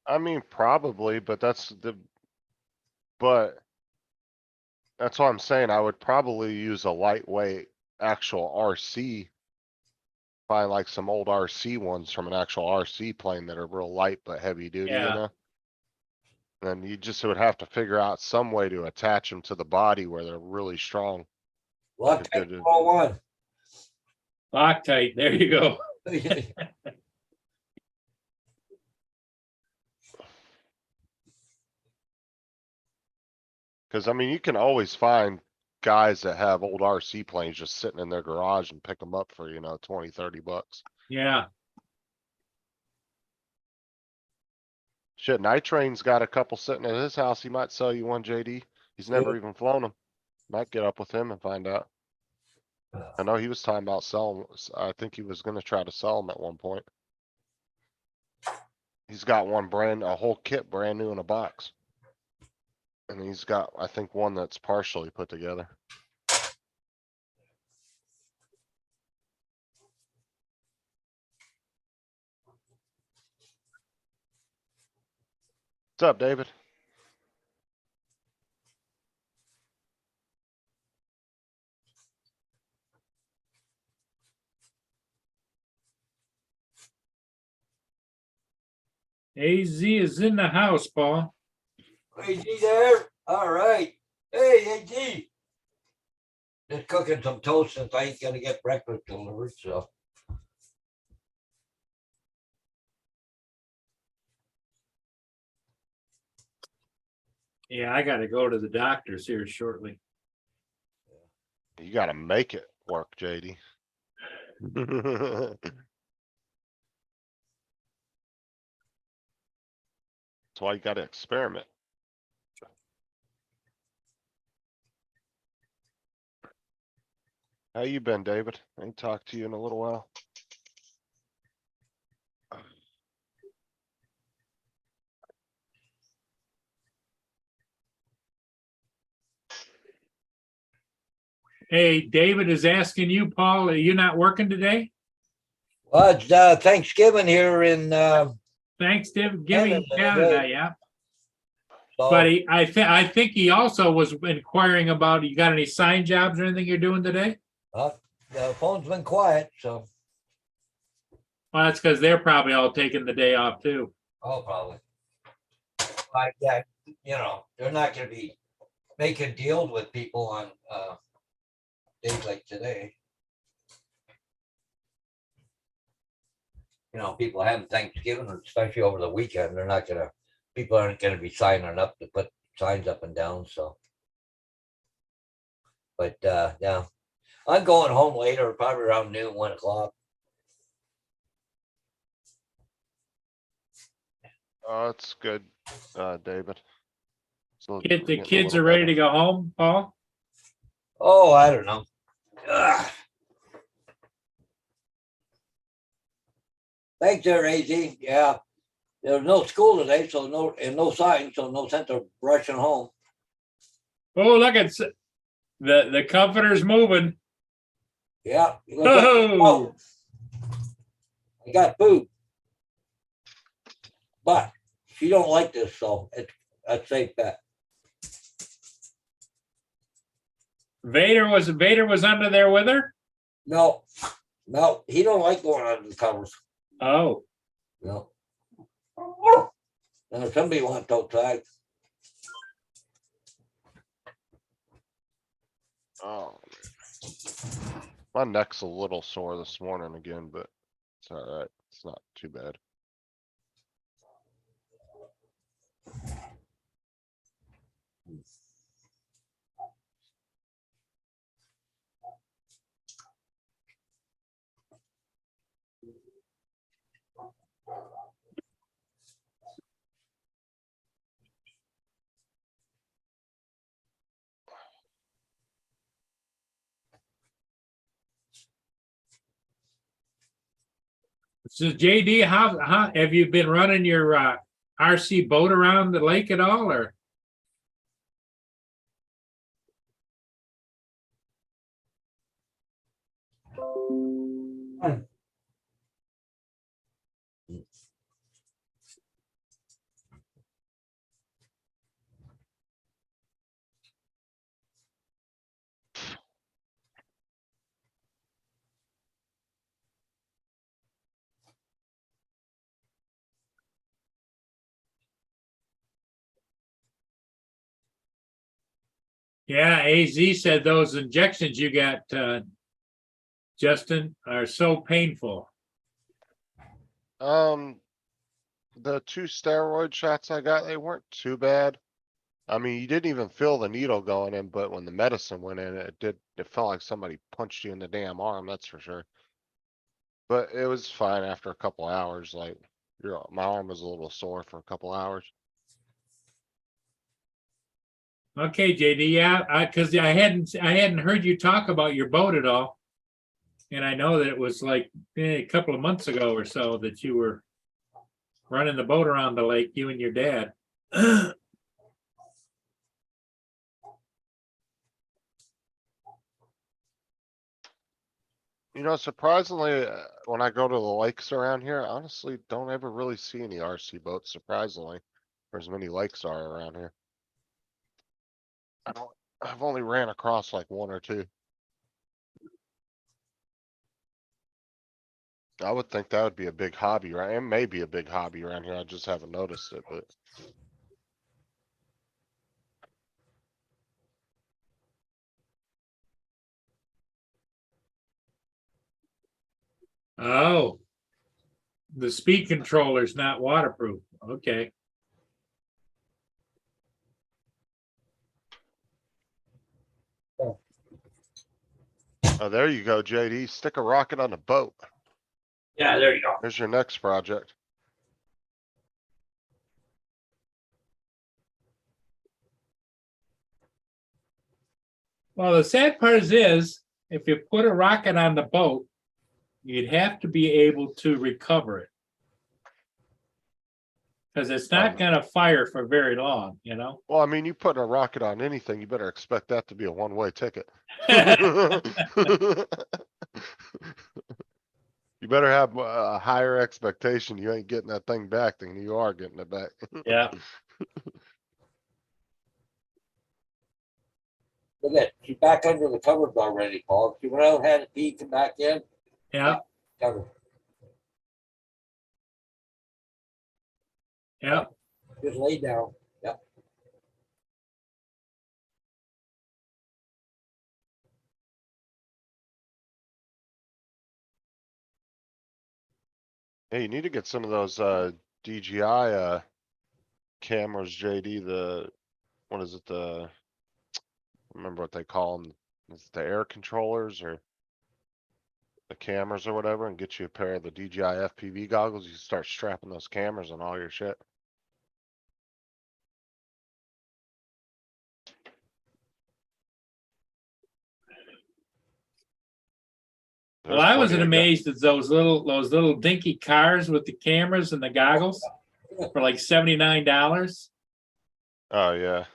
I mean, probably, but that's what I'm saying. I would probably use a lightweight actual RC. Find like some old RC ones from an actual RC plane that are real light but heavy duty, Yeah. Then you just would have to figure out some way to attach them to the body where they're really strong. Loctite Like a 401. Loctite, there you go. Cause I mean, you can always find guys that have old RC planes just sitting in their garage and pick them up for, 20, 30 bucks. Yeah. Shit, Night Train's got a couple sitting at his house. He might sell you one, JD. He's never even flown them. Might get up with him and find out. I know he was talking about selling. I think he was gonna try to sell them at one point. He's got a whole kit brand new in a box. And he's got, I think, one that's partially put together. What's up, David? AZ is in the house, Paul. AG there? All right. Hey, AG. Just cooking some toast since I ain't gonna get breakfast delivered, so. Yeah, I gotta go to the doctor's here shortly. You gotta make it work, JD. That's why you gotta experiment. How you been, David? I ain't talked to you in a little while. Hey, David is asking you, Paul, are you not working today? Well, it's Thanksgiving here in, Thanksgiving, Canada, Canada, right. yeah. so, But I think he also was inquiring about, you got any sign jobs or anything you're doing today? the phone's been quiet, so, Well, that's because they're probably all taking the day off too. oh, probably. Yeah, they're not gonna be making deals with people on, days like today. People having Thanksgiving, especially over the weekend, people aren't gonna be signing up to put signs up and down, so. But, yeah, I'm going home later, probably around noon, 1 o'clock. Oh, it's good, David. So The getting a kids little are ready better. to go home, Paul? Oh, I don't know. Ugh. Thanks there, AZ. Yeah. There's no school today, so no sign, so no sense of rushing home. Oh, look, it's the comforter's moving. Yeah. Oh, I got food. But she don't like this, so it's a safe bet. Vader was under there with her? No, he don't like going under the covers. Oh, No. And if somebody wants outside, Oh, my neck's a little sore this morning again, but it's all right. It's not too bad. so JD, how have you been running your RC boat around the lake at all, or? Yeah, AZ said those injections you got, Justin, are so painful. The 2 steroid shots I got, they weren't too bad. I mean, you didn't even feel the needle going in, but when the medicine went in, it felt like somebody punched you in the damn arm, that's for sure. But it was fine after a couple hours, like my arm was a little sore for a couple hours. Okay, JD, yeah, because I hadn't heard you talk about your boat at all. And I know that it was like a couple of months ago or so that you were running the boat around the lake, you and your dad. Surprisingly, when I go to the lakes around here, I honestly don't ever really see any RC boats, surprisingly. For as many lakes are around here. I've only ran across like 1 or 2. I would think that would be a big hobby, right? It may be a big hobby around here. I just haven't noticed it, but Oh, the speed controller's not waterproof. Okay. oh, there you go, JD. Stick a rocket on a boat. Yeah, there you go. There's your next project. Well, the sad part is, if you put a rocket on the boat, you'd have to be able to recover it. Because it's not gonna fire for very long, you know? Well, I mean, you put a rocket on anything, you better expect that to be a one-way ticket. You better have a higher expectation. You ain't getting that thing back than you are getting it back. Yeah, Look at, she's back under the covers already, Paul. She went out, had a pee, come back in, yeah, cover. yeah. Just lay down. Yep. Hey, you need to get some of those, DJI, cameras, JD, what is it, remember what they call them? Is it the air controllers or the cameras or whatever, and get you a pair of the DJI FPV goggles. You can start strapping those cameras on all your shit. Well, There's I plenty wasn't of amazed at those little dinky cars with the cameras and the goggles for like $79. Oh, yeah.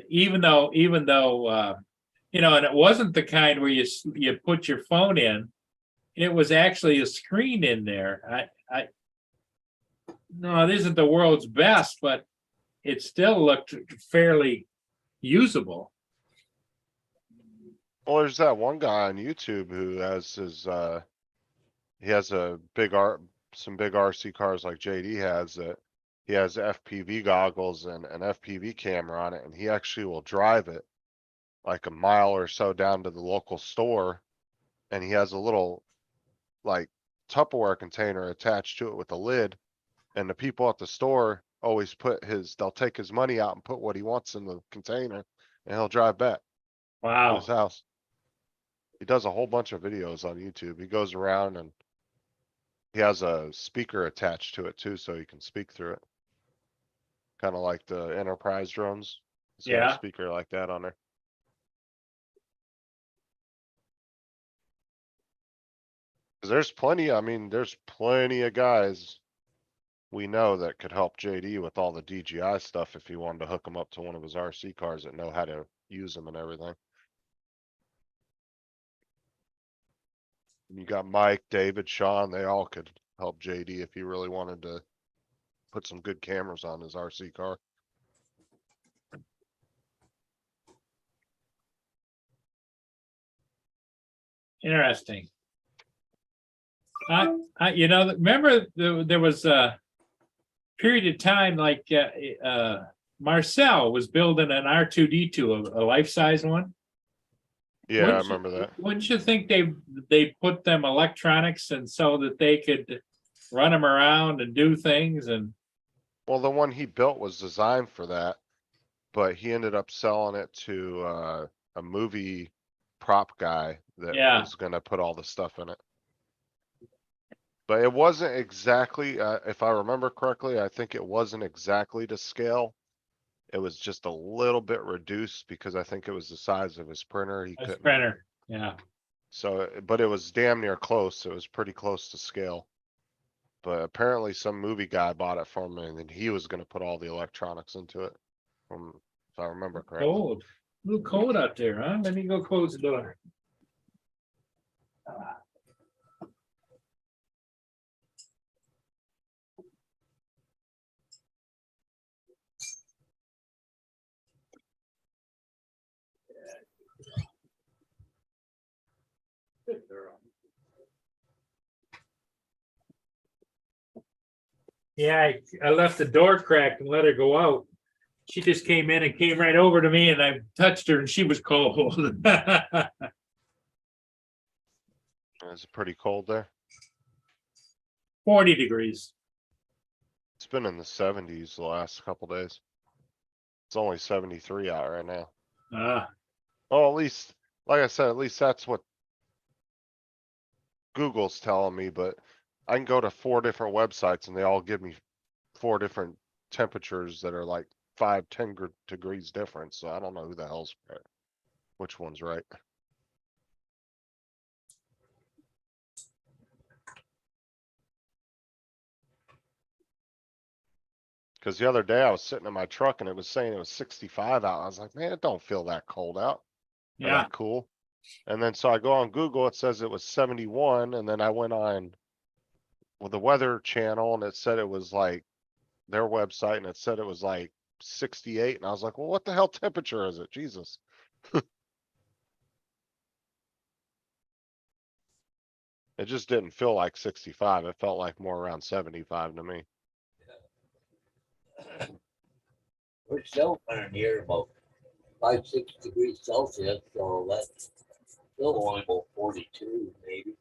Even though, you know, and it wasn't the kind where you put your phone in. It was actually a screen in there. No, it isn't the world's best, but it still looked fairly usable. Well, there's that one guy on YouTube who has his, he has some big RC cars like JD has that he has FPV goggles and an FPV camera on it, and he actually will drive it like a mile or so down to the local store, and he has a little like Tupperware container attached to it with a lid, and the people at the store always they'll take his money out and put what he wants in the container, and he'll drive back to Wow. his house. He does a whole bunch of videos on YouTube. He goes around and he has a speaker attached to it too, so you can speak through it. Kind of like the Enterprise drones. He's got a Yeah. speaker like that on there. 'Cause there's plenty, I mean, there's plenty of guys we know that could help JD with all the DJI stuff if he wanted to hook them up to one of his RC cars that know how to use them and everything. You got Mike, David, Sean, they all could help JD if he really wanted to put some good cameras on his RC car. Interesting. You know, remember there was a period of time like Marcel was building an R2D2, a life-size one. Yeah, I Wouldn't you- remember that. Wouldn't you think they put them electronics and so that they could run them around and do things and Well, the one he built was designed for that, but he ended up selling it to a movie prop guy that Yeah. was gonna put all the stuff in it. But it wasn't exactly, if I remember correctly, I think it wasn't exactly to scale. It was just a little bit reduced because I think it was the size of his printer. He a couldn't. printer? Yeah. So, but it was damn near close. It was pretty close to scale. But apparently some movie guy bought it for me and then he was gonna put all the electronics into it. If I remember correctly. Cold. A little cold out there, huh? Let me go close the door. Good girl. Yeah, I left the door cracked and let her go out. She just came in and came right over to me and I touched her and she was cold. Is it pretty cold there? 40 degrees. It's been in the 70s the last couple days. It's only 73 out right now. Oh, at least, like I said, at least that's what Google's telling me, but I can go to 4 different websites and they all give me 4 different temperatures that are like 5-10 degrees different. So I don't know who the hell's right. Which one's right? Cause the other day I was sitting in my truck and it was saying it was 65 out. I was like, man, it don't feel that cold out. Or Yeah, that cool. And then so I go on Google, it says it was 71, and then I went on with the weather channel and it said it was like their website and it said it was like 68. And I was like, well, what the hell temperature is it? Jesus. It just didn't feel like 65. It felt like more around 75 to me. We're still running here about 5-6 degrees Celsius, so that's still only about 42 maybe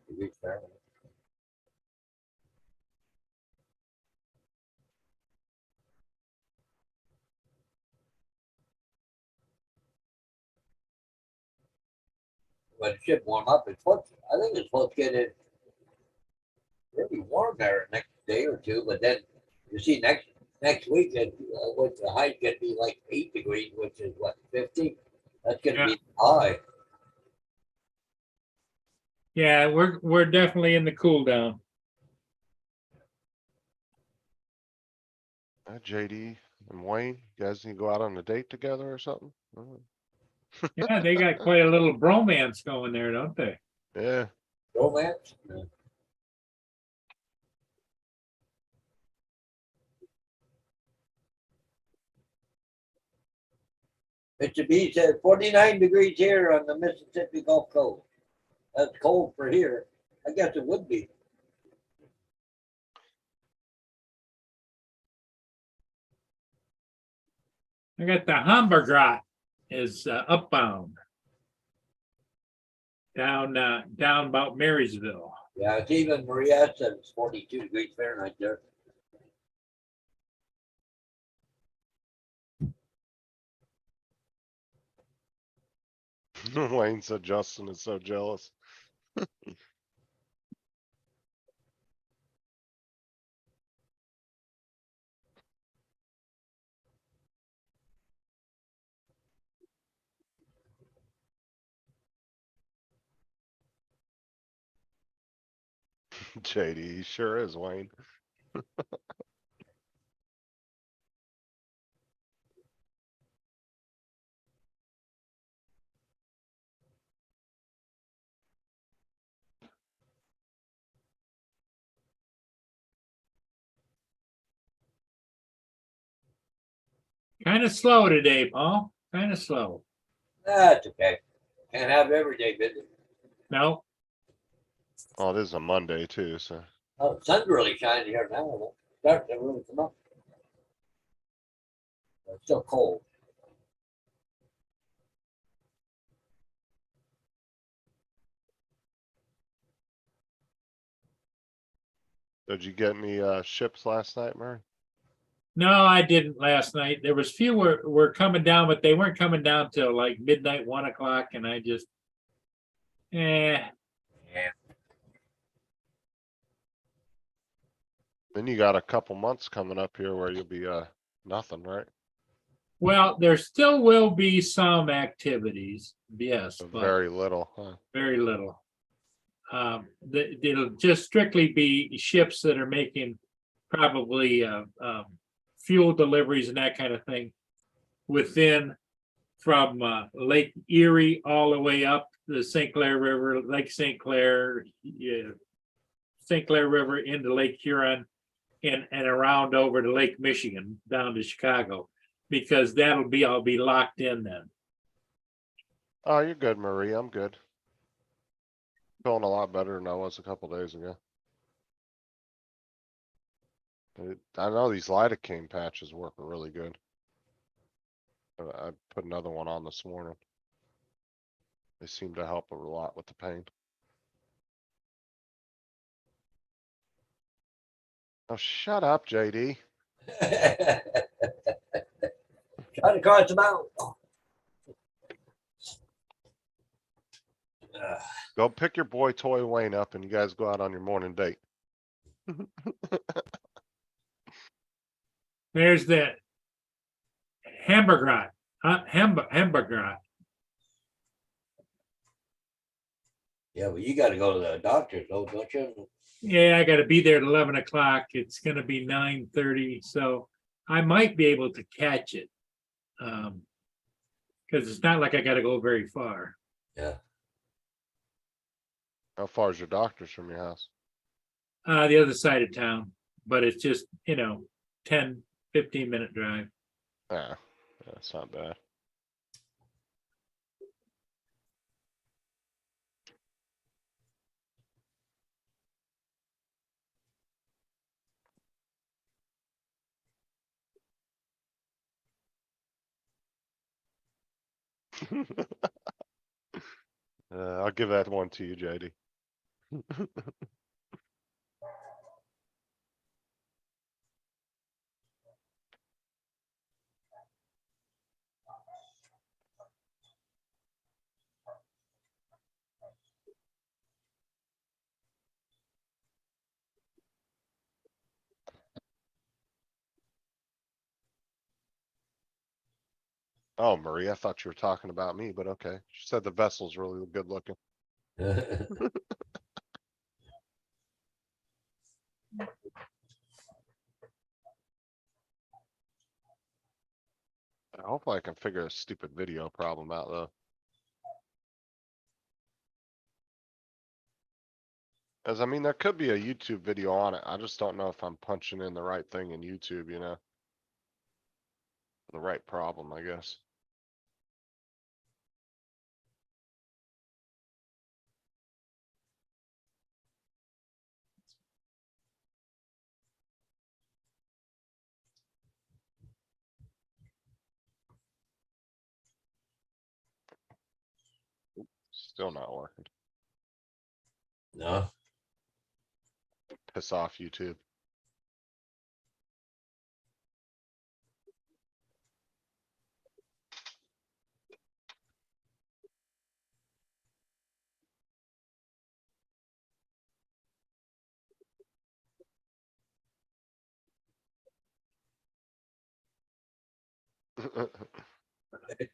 degrees Fahrenheit. But it should warm up. I think it's supposed to get it really warm there next day or two, but then you see next week, with the high could be like 8 degrees, which is what, 50? That's gonna be high. yeah, we're definitely in the cool down. JD and Wayne, you guys need to go out on a date together or something? Yeah, they got quite a little bromance going there, don't they? Yeah. Romance? Mr. B said 49 degrees here on the Mississippi Gulf Coast. That's cold for here. I guess it would be. I got the Hamburgrat is upbound. Down about Marysville. Yeah, it's even Maria said it's 42 degrees Fahrenheit there. Wayne said Justin is so jealous. JD, he sure is, Wayne. Kind of slow today, Paul. Kind of slow. That's okay. Can't have every day busy. No, Oh, it is a Monday too, so. Oh, the sun's really shining here now. It's starting to really come up. But it's still cold. Did you get any ships last night, Murray? no, I didn't last night. There was few were coming down, but they weren't coming down till like midnight, 1 o'clock, and I just, Yeah. Then you got a couple months coming up here where you'll be nothing, right? well, there still will be some activities, yes, So but very little, huh? very little. It'll just strictly be ships that are making probably fuel deliveries and that kind of thing within from Lake Erie all the way up the St. Clair River, Lake St. Clair, St. Clair River into Lake Huron and around over to Lake Michigan down to Chicago, because I'll be locked in then. Oh, you're good, Marie. I'm good. Feeling a lot better than I was a couple days ago. I know these lidocaine patches work really good. I put another one on this morning. They seem to help a lot with the pain. Oh, shut up, JD. Trying to cross them out. Go pick your boy Toy Wayne up and you guys go out on your morning date. There's that hamburger, hamburger. Yeah, but you gotta go to the doctor, though, don't you? Yeah, I gotta be there at 11 o'clock. It's gonna be 9:30, so I might be able to catch it. Because it's not like I gotta go very far. Yeah. How far is your doctor's from your house? The other side of town, but it's just, 10, 15-minute drive. Yeah, that's not bad. I'll give that one to you, JD. Oh, Marie, I thought you were talking about me, but okay. She said the vessel's really good looking. Hopefully I can figure a stupid video problem out though. As I mean, there could be a YouTube video on it. I just don't know if I'm punching in the right thing in YouTube, you know? The right problem, I guess. Still not working. No, Piss off YouTube.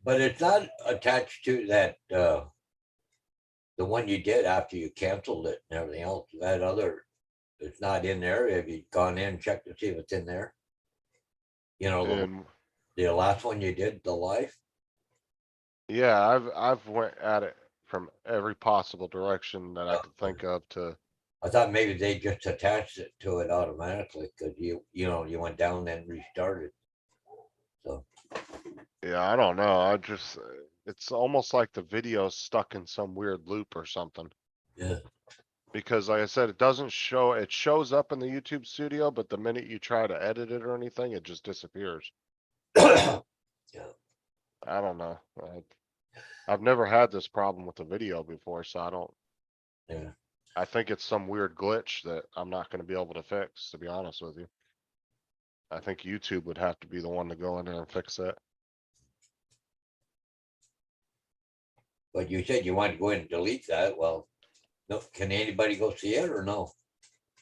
but it's not attached to that, the one you did after you canceled it and everything else. That other, it's not in there. Have you gone in and checked to see if it's in there? You know, And the last one you did, the life. yeah, I've went at it from every possible direction that I could think of to, I thought maybe they just attached it to it automatically because you went down and restarted. So yeah, I don't know. I just, it's almost like the video's stuck in some weird loop or something. yeah, Because like I said, it doesn't show, it shows up in the YouTube studio, but the minute you try to edit it or anything, it just disappears. yeah. I don't know. I've never had this problem with the video before, so I don't, Yeah. I think it's some weird glitch that I'm not gonna be able to fix, to be honest with you. I think YouTube would have to be the one to go in there and fix it. But you said you wanted to go in and delete that. Well, no, can anybody go see it or no?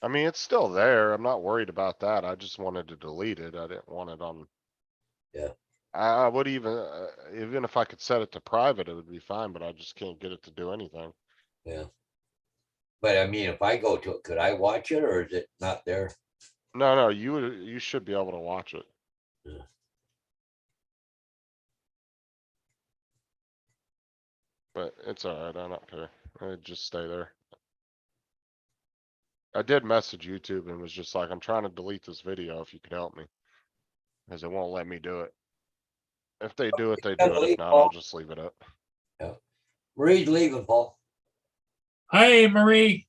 I mean, it's still there. I'm not worried about that. I just wanted to delete it. I didn't want it on. Yeah. I would even if I could set it to private, it would be fine, but I just can't get it to do anything. Yeah. But I mean, if I go to it, could I watch it or is it not there? No, you should be able to watch it. Yeah. But it's alright. I don't care. It'd just stay there. I did message YouTube and was just like, I'm trying to delete this video if you could help me. Cause it won't let me do it. If they do it, they do it. If not, I'll just leave it up. Marie's leaving, Paul. Hey, Marie,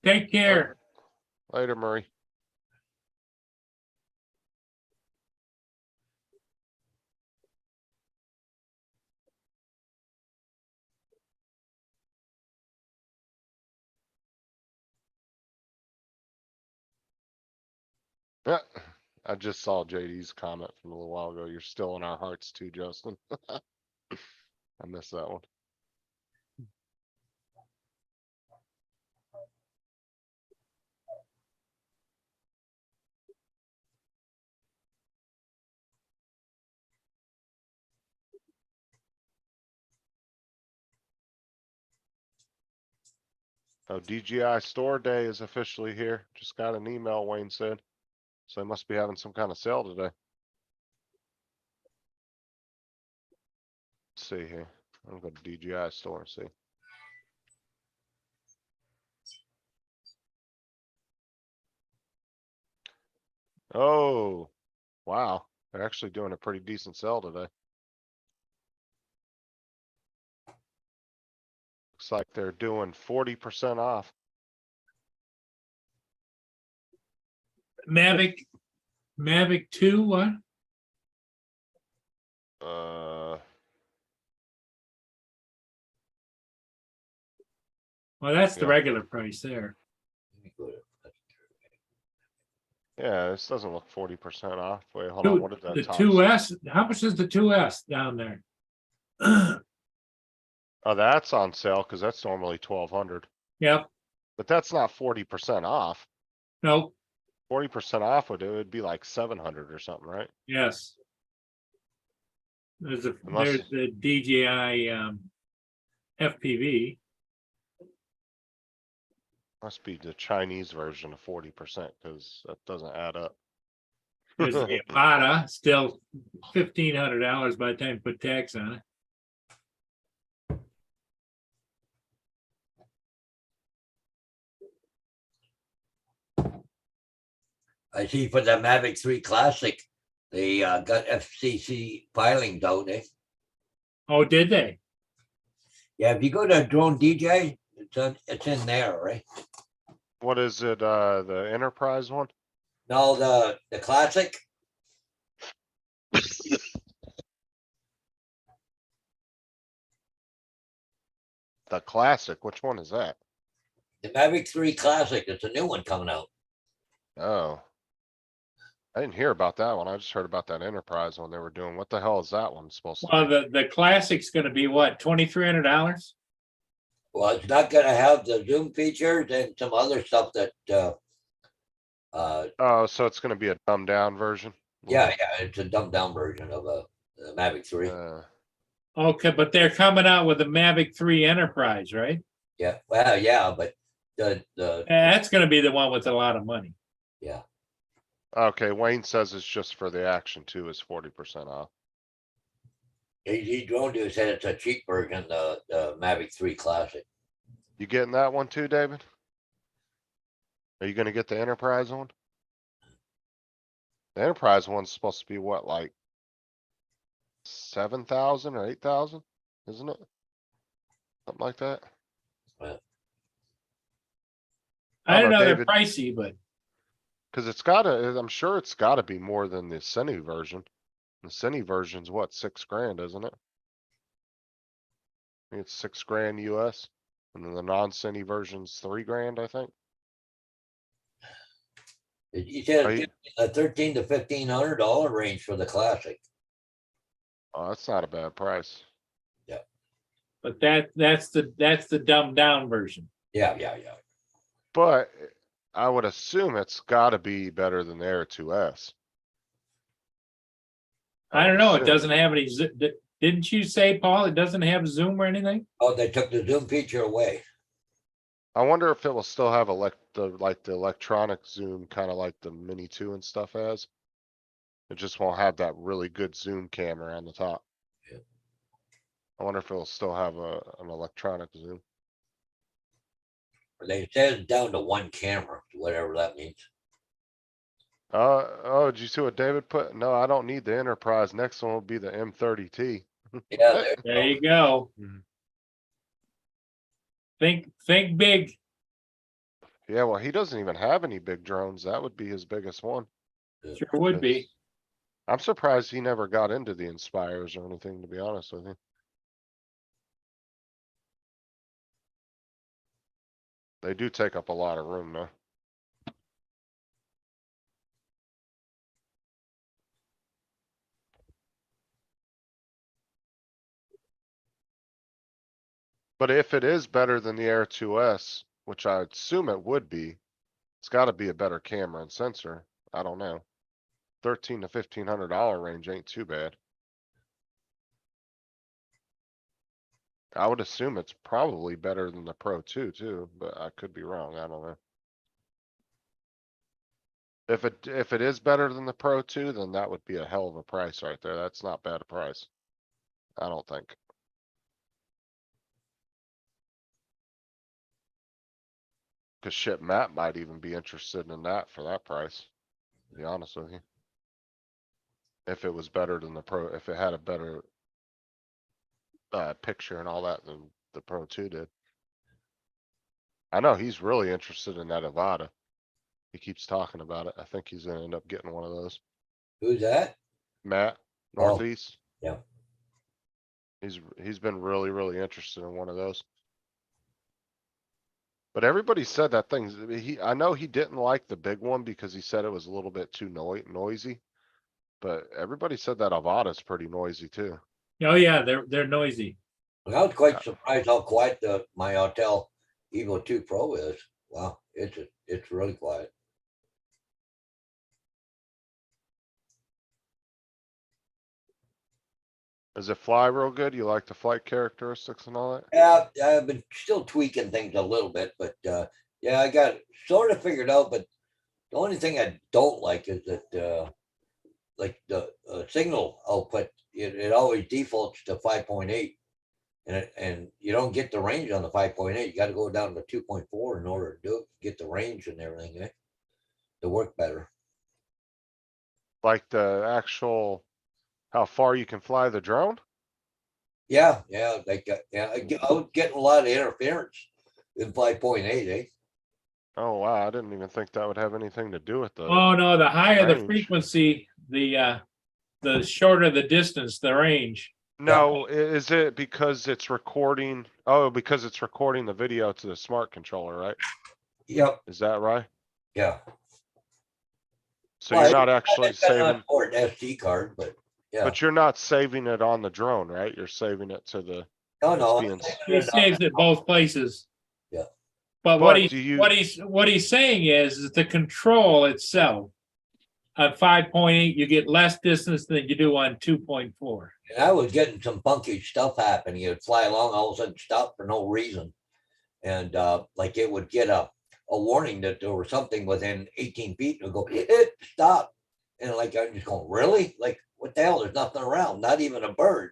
take care. Later, Murray. Yeah, I just saw JD's comment from a little while ago. You're still in our hearts too, Justin. I missed that one. Oh, DGI store day is officially here. Just got an email, Wayne said. So they must be having some kind of sale today. Let's see here. I'll go to DGI store and see. Oh, wow. They're actually doing a pretty decent sale today. Looks like they're doing 40% off. Mavic 2, what? Uh, Well, that's the Yeah. regular price there. Let me go to- yeah, this doesn't look 40% off. Wait, hold on. What did that The top? 2S, how much is the 2S down there? Oh, that's on sale because that's normally 1,200, Yep, but that's not 40% off. no, 40% off would, it would be like 700 or something, right? yes. There's Unless- the DJI FPV. Must be the Chinese version of 40% because that doesn't add up. There's the Avata, still $1,500 by the time you put tax on it. I see for the Mavic 3 Classic, they got FCC filings out there. Oh, did they? Yeah, if you go to Drone DJ, it's in there, right? What is it, the enterprise one? No, the Classic, The classic, which one is that? the Mavic 3 Classic, it's a new one coming out. Oh. I didn't hear about that one. I just heard about that enterprise one they were doing. What the hell is that one supposed to Well, be? the classic's gonna be what, $2,300? Well, it's not gonna have the zoom features and some other stuff that, Oh, so it's gonna be a dumbed down version? yeah, it's a dumbed down version of the Mavic 3. Okay, but they're coming out with a Mavic 3 Enterprise, right? Yeah, well, yeah, but the, That's gonna be the one with a lot of money. yeah, Okay, Wayne says it's just for the action too, is 40% off. he Drone Dude said it's a cheap version, the Mavic 3 Classic. You getting that one too, David? Are you gonna get the enterprise one? The enterprise one's supposed to be what, like 7,000 or 8,000, isn't it? Something like that. I don't know, they're David. pricey, but Cause it's gotta, I'm sure it's gotta be more than the Cine version. The Cine version's what, 6 grand, isn't it? I think it's 6 grand US, and then the non-Cine version's 3 grand, I think. He said Are it's you- a $1,300 to $1,500 range for the Classic. Oh, that's not a bad price. that's the dumbed down version. Yeah. But I would assume it's gotta be better than the Air 2S. I don't know, it Assume. doesn't have any, didn't you say, Paul, it doesn't have Zoom or anything? Oh, they took the zoom feature away. I wonder if it will still have the electronic zoom, kinda like the Mini 2 and stuff has. It just won't have that really good zoom camera on the top. Yeah. I wonder if it'll still have an electronic zoom. They said it's down to one camera, whatever that means. Oh, did you see what David put? No, I don't need the enterprise. Next one will be the M30T. Yeah, There you go. Mhm. Think big. Yeah, well, he doesn't even have any big drones. That would be his biggest one. Sure would be. 'Cause I'm surprised he never got into the Inspires or anything, to be honest with you. They do take up a lot of room though. But if it is better than the Air 2S, which I assume it would be, it's gotta be a better camera and sensor. I don't know. $1,300 to $1,500 range ain't too bad. I would assume it's probably better than the Pro 2 too, but I could be wrong. I don't know. If it is better than the Pro 2, then that would be a hell of a price right there. That's not bad a price. I don't think. Cause shit, Matt might even be interested in that for that price, to be honest with you. If it was better than the Pro, if it had a better picture and all that than the Pro 2 did. I know he's really interested in that Avata. He keeps talking about it. I think he's gonna end up getting one of those. Who's that? Matt, Oh, Northeast. yeah. He's been really interested in one of those. But everybody said that thing's, I know he didn't like the big one because he said it was a little bit too noisy. But everybody said that Avata's pretty noisy too. Oh, yeah, they're noisy. I was quite surprised how quiet my Autel Evo 2 Pro is. Wow, it's really quiet. Does it fly real good? You like the flight characteristics and all that? Yeah, I've been still tweaking things a little bit, but yeah, I got sort of figured out. But the only thing I don't like is that like the signal output, it always defaults to 5.8, and you don't get the range on the 5.8. You got to go down to 2.4 in order to do it, get the range and everything to work better. Like the actual, how far you can fly the drone? Yeah, like I was getting a lot of interference in 5.8, eh? Oh wow, I didn't even think that would have anything to do with the, Oh, no, the higher the range. frequency, the shorter the distance, the range. no, is it because it's recording? Oh, because it's recording the video to the smart controller, right? Yep. Is that right? Yeah. So Well, you're not actually It's got an saving, onboard SD card, but yeah. but you're not saving it on the drone, right? You're saving it to the, No, being- He saves it both places. Yeah. But But do you- what he's saying is the control itself. At 5.8, you get less distance than you do on 2.4. And I was getting some funky stuff happening. It would fly along, all of a sudden stop for no reason. And like it would get a warning that there was something within 18 feet and go, stop. And like, I'm just going, really? Like, what the hell? There's nothing around, not even a bird.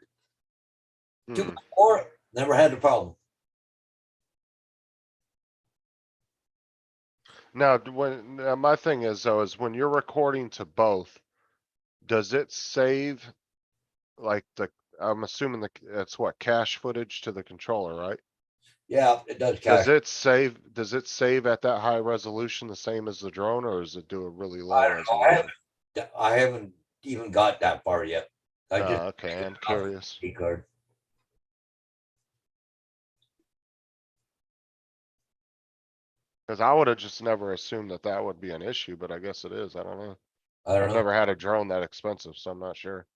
hmm. 2.4, never had the problem. Now, my thing is though, is when you're recording to both, does it save? Like I'm assuming it's what, cache footage to the controller, right? Yeah, it does Does catch. does it save at that high resolution the same as the drone, or does it do a really low I don't know. resolution? I haven't even got that far yet. I just Okay, I'm curious. SD card. Cause I would have just never assumed that that would be an issue, but I guess it is. I don't know. I don't I've know. never had a drone that expensive, so I'm not sure.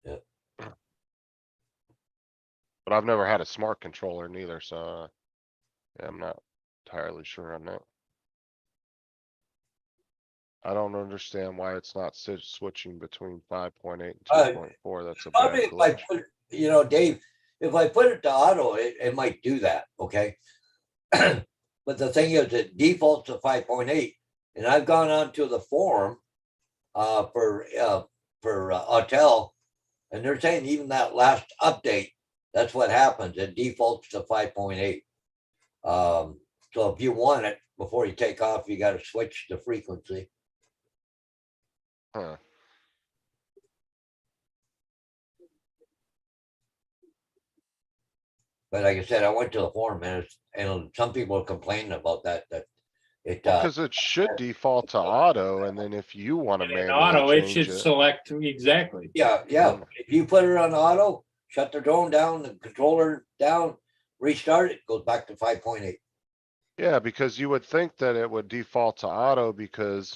Yeah. But I've never had a smart controller neither, so yeah, I'm not entirely sure on that. I don't understand why it's not switching between 5.8 and 2.4. That's a bad Probably if I glitch. put, Dave, if I put it to auto, it might do that, okay? But the thing is, it defaults to 5.8, and I've gone onto the forum for Autel, and they're saying even that last update, that's what happens. It defaults to 5.8. So if you want it before you take off, you got to switch the frequency. Huh. But like I said, I went to the forum and some people are complaining about that it Cause it should default to auto, and then if you wanna And in auto, manually it should change it. select exactly. yeah. If you put it on auto, shut the drone down, the controller down, restart it, goes back to 5.8. Yeah, because you would think that it would default to auto because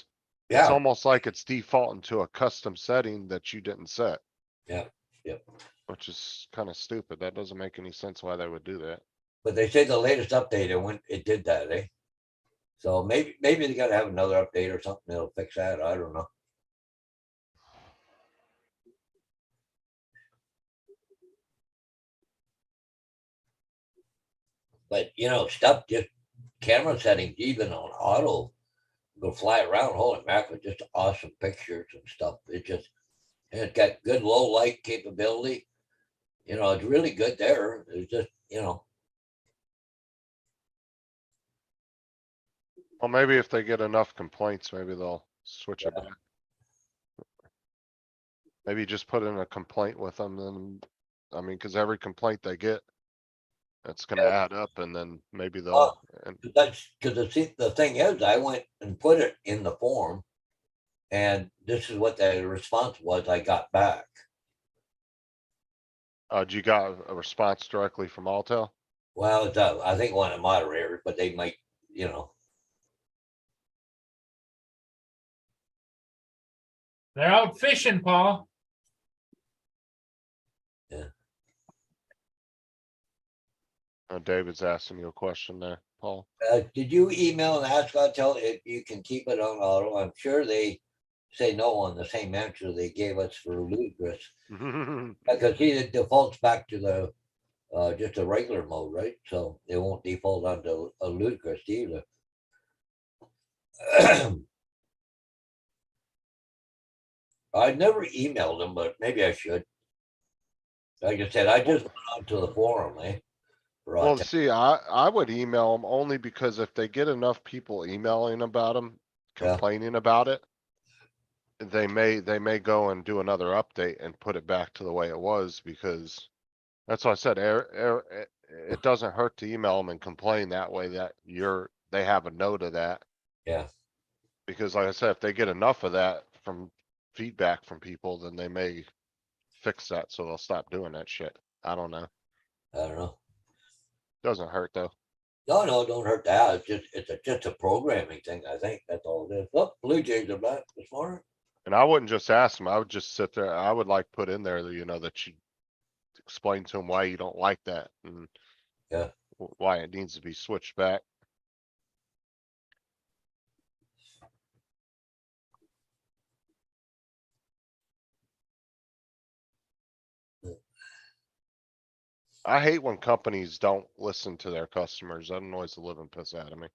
it's Yeah, almost like it's defaulting to a custom setting that you didn't set. Yeah, yep. Which is kinda stupid. That doesn't make any sense why they would do that. But they say the latest update, it did that, eh? So maybe they gotta have another update or something that'll fix that. I don't know. But stuff just camera settings, even on auto, go fly around. Holy mackerel, just awesome pictures and stuff. And it's got good low light capability. It's really good there. It's just, Well, maybe if they get enough complaints, maybe they'll switch it back. Maybe just put in a complaint with them, then, I mean, cause every complaint they get, it's gonna Yeah. add up and then maybe Oh. they'll, and that's because the thing is, I went and put it in the form, and this is what the response was I got back. you got a response directly from Altel? Well, I think one of the moderators, but they might, They're out fishing, Paul. David's asking you a question there, Paul. Did you email and ask Autel if you can keep it on auto? I'm sure they say no on the same answer they gave us for ludicrous, because it defaults back to the just a regular mode, right? So it won't default onto a ludicrous either. I never emailed them, but maybe I should. Like I said, I just went onto the forum, eh? for Well, Autel. see, I would email them only because if they get enough people emailing about them, Yeah. complaining about it, they may go and do another update and put it back to the way it was, because that's why I said, it doesn't hurt to email them and complain that way that they have a note of that. Yeah. Because like I said, if they get enough of that from feedback from people, then they may fix that, so they'll stop doing that shit. I don't know. I don't know. Doesn't hurt though. No, don't hurt that. It's just a programming thing. I think that's all it is. Look, Blue Jays are back this morning. And I wouldn't just ask them, I would just sit there, I would like put in there, that you explain to them why you don't like that and Yeah. why it needs to be switched back. I hate when companies don't listen to their customers. That annoys the living piss out of me.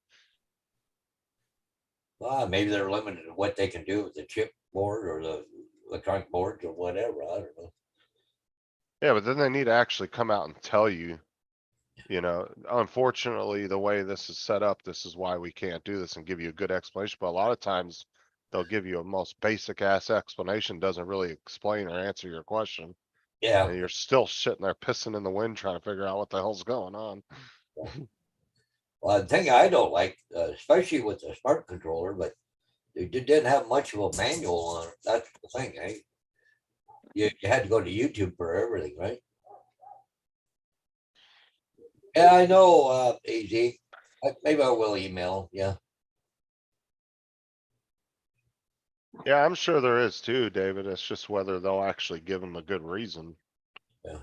Well, maybe they're limited to what they can do with the chip board or the electronic boards or whatever. I don't know. Yeah, but then they need to actually come out and tell you, unfortunately, the way this is set up, this is why we can't do this, and give you a good explanation. But a lot of times they'll give you a most basic ass explanation, doesn't really explain or answer your question. Yeah. And you're still sitting there pissing in the wind trying to figure out what the hell's going on. Well, the thing I don't like, especially with the smart controller, but they didn't have much of a manual on it. That's the thing, eh? You had to go to YouTube for everything, right? Yeah, I know, AZ. Maybe I will email. Yeah. Yeah, I'm sure there is too, David. It's just whether they'll actually give them a good reason. Yeah.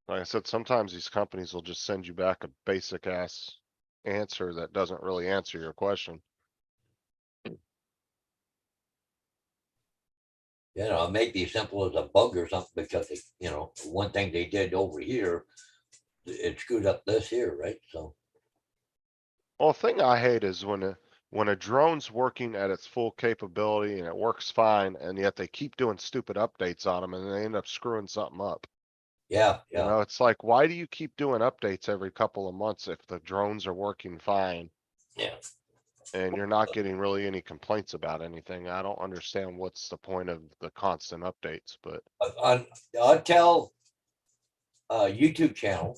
Like I said, sometimes these companies will just send you back a basic ass answer that doesn't really answer your question. It may be simple as a bug or something because one thing they did over here, it screwed up this here, right? So. Well, the thing I hate is when a drone's working at its full capability and it works fine, and yet they keep doing stupid updates on them and they end up screwing something up. Yeah, yeah. It's like, why do you keep doing updates every couple of months if the drones are working fine? Yeah. And you're not getting really any complaints about anything? I don't understand what's the point of the constant updates, but On Autel YouTube channel,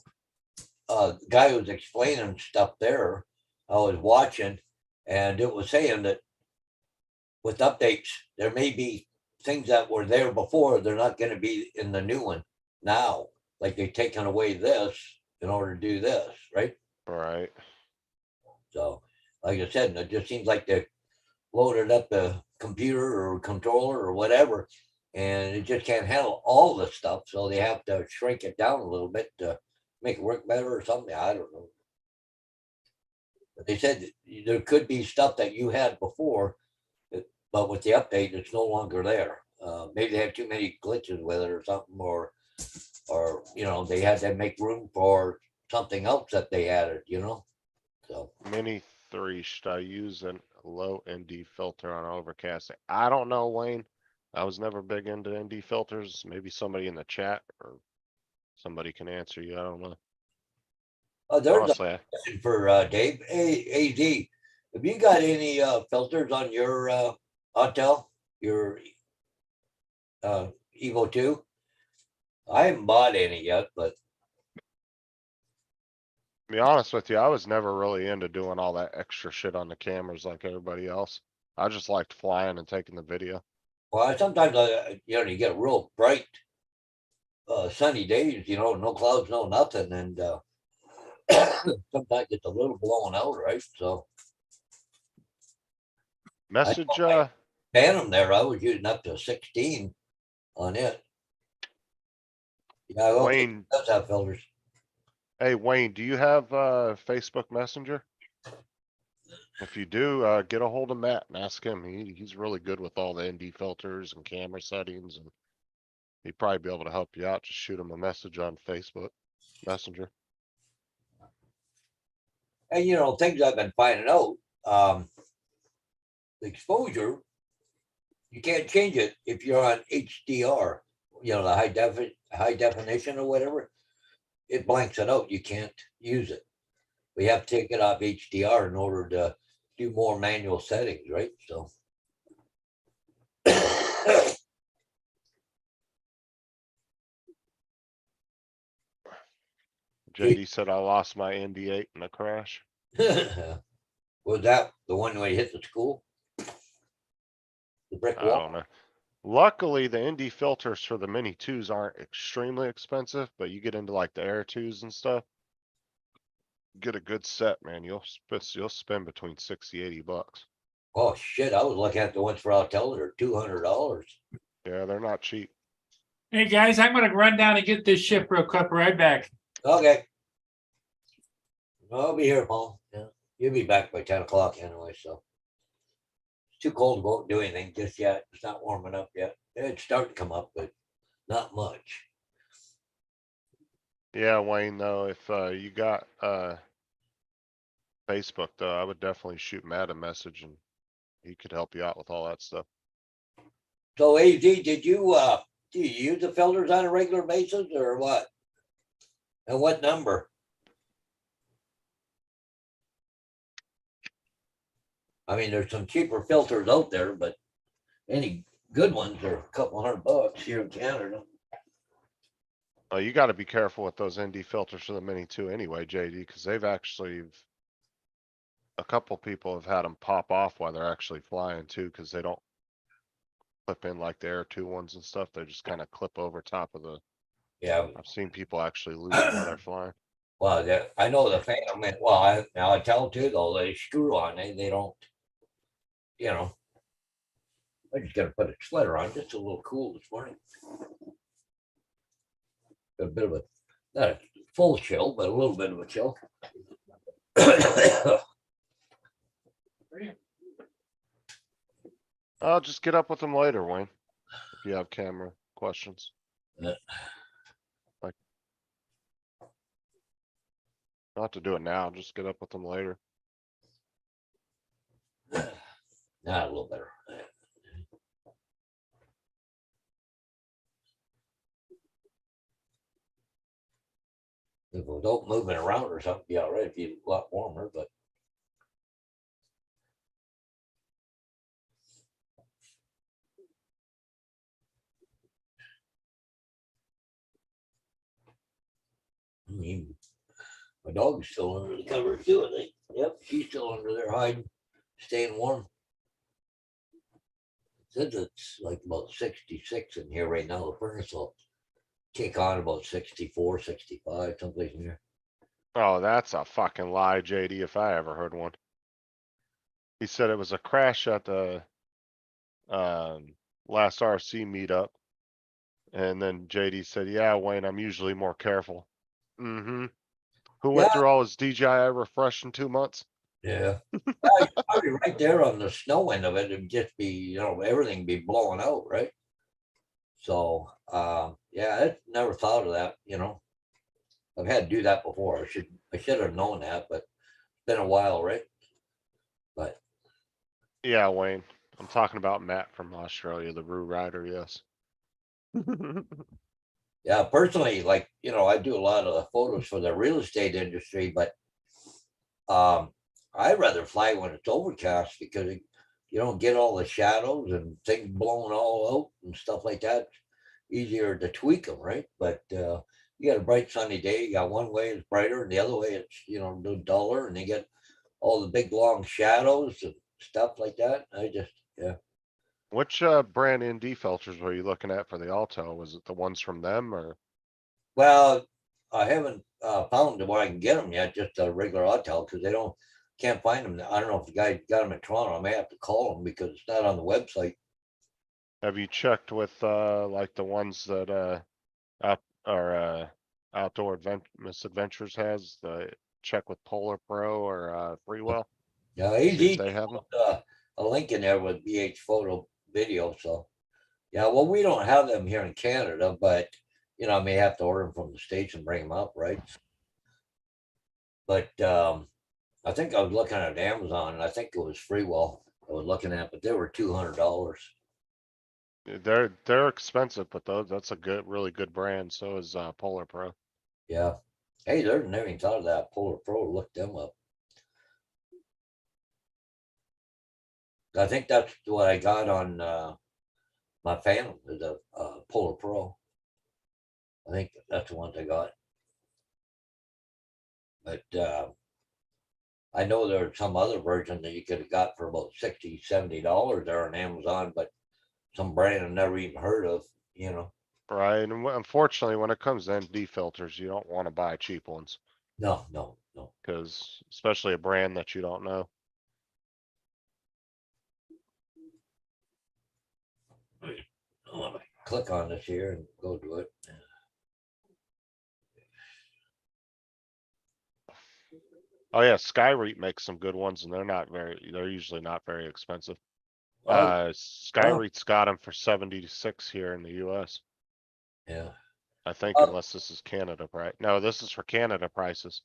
the guy who was explaining stuff there, I was watching, and it was saying that with updates, there may be things that were there before, they're not going to be in the new one now. Like they've taken away this in order to do this, right? right. So, like I said, it just seems like they loaded up the computer or controller or whatever, and it just can't handle all the stuff. So they have to shrink it down a little bit to make it work better or something. I don't know. But they said there could be stuff that you had before, but with the update, it's no longer there. Maybe they had too many glitches with it or something, or they had to make room for something else that they added, so. Mini 3, should I use a low ND filter on overcasting? I don't know, Wayne. I was never big into ND filters. Maybe somebody in the chat or somebody can answer you. I don't know. There's Honestly, a question for Dave. Hey, AD, have you got any filters on your Autel, your Evo 2? I haven't bought any yet, but to be honest with you, I was never really into doing all that extra shit on the cameras like everybody else. I just liked flying and taking the video. well, sometimes you get real bright sunny days, no clouds, no nothing, and sometimes it's a little blown out, right? So Message, Phantom there, I was using up to 16 on it. Yeah, I don't think Wayne, it does have filters. hey, Wayne, do you have Facebook Messenger? If you do, get a hold of Matt and ask him. He's really good with all the ND filters and camera settings, and he'd probably be able to help you out. Just shoot him a message on Facebook Messenger. And things I've been finding out, the exposure, you can't change it if you're on HDR, the high definition or whatever. It blanks it out. You can't use it. We have to take it off HDR in order to do more manual settings, right? So JD said I lost my ND8 in a crash. was that the one where you hit the school? The brick I wall? don't know. Luckily, the ND filters for the Mini 2s aren't extremely expensive, but you get into like the Air 2s and stuff. Get a good set, man. You'll spend between 60-80 bucks. Oh shit! I was looking at the ones for Autel that are $200. Yeah, they're not cheap. Hey, guys, I'm gonna run down and get this ship real quick, right back. Okay. I'll be here, Paul. Yeah, you'll be back by 10 o'clock anyway, so. It's too cold to go out and do anything just yet. It's not warming up yet. It's starting to come up, but not much. Yeah, Wayne, though, if you got Facebook, though, I would definitely shoot Matt a message and he could help you out with all that stuff. So AZ, do you use the filters on a regular basis or what? And what number? I mean, there's some cheaper filters out there, but any good ones are a couple $100 here in Canada. Oh, you got to be careful with those ND filters for the Mini 2 anyway, JD, because they've actually, a couple people have had them pop off while they're actually flying too, because they don't clip in like the Air 2 ones and stuff. They just kind of clip over top of the. Yeah. I've seen people actually lose them while they're flying. Well, I know the Phantom. Well, I tell too though, they screw on. They don't. I just got to put a sweater on. Just a little cool this morning. A bit of not a full chill, but a little bit of a chill. I'll just get up with them later, Wayne. If you have camera questions. Yeah. Like, not to do it now, just get up with them later. Not a little better. If we don't moving around or something, be all right. It'd be a lot warmer, but. I mean, my dog's still under the covers too, I think. Yep, she's still under there hiding, staying warm. It says it's like about 66 in here right now. The furnace will kick on about 64, 65, someplace in here. Oh, that's a fucking lie, JD, if I ever heard one. He said it was a crash at the last RC meetup. And then JD said, yeah, Wayne, I'm usually more careful. Mm-hmm. Who went Yeah. through all his DJI refresh in 2 months? Yeah. Yeah, probably right there on the snow end of it, it'd just be, everything be blowing out, right? So, yeah, I never thought of that, I've had to do that before. I should have known that, but it's been a while, right? But Yeah, Wayne. I'm talking about Matt from Australia, the Roo Rider, yes. yeah, personally, like, I do a lot of the photos for the real estate industry, but I'd rather fly when it's overcast because you don't get all the shadows and things blowing all out and stuff like that. Easier to tweak them, right? But you got a bright sunny day, you got one way it's brighter and the other way it's a little duller, and you get all the big long shadows and stuff like that. Yeah. Which brand ND filters were you looking at for the Alto? Was it the ones from them or? Well, I haven't found where I can get them yet, just a regular Autel, because can't find them. I don't know if the guy got them in Toronto. I may have to call them because it's not on the website. Have you checked with like the ones that Outdoor Misadventures has? The check with Polar Pro or Freewell? Yeah, See he if they have them. a link in there with BH photo video. So yeah, well, we don't have them here in Canada, but I may have to order them from the States and bring them up, right? But I think I was looking at Amazon, and I think it was Freewell I was looking at, but they were $200. They're expensive, but that's a really good brand. So is Polar Pro. Yeah. Hey, there's never even thought of that. Polar Pro, look them up. I think that's what I got on my Phantom, the Polar Pro. I think that's the ones I got. But I know there's some other version that you could have got for about $60, $70 there on Amazon, but some brand I've never even heard of, Right, and unfortunately, when it comes to ND filters, you don't want to buy cheap ones No. because, especially a brand that you don't know. I want to click on this here and go to it. Oh yeah, Skyreet makes some good ones, and they're usually not very expensive. Oh, Skyreet's got them for 76 here in the US. yeah. I think, unless this is Canada, right? No, this is for Canada prices.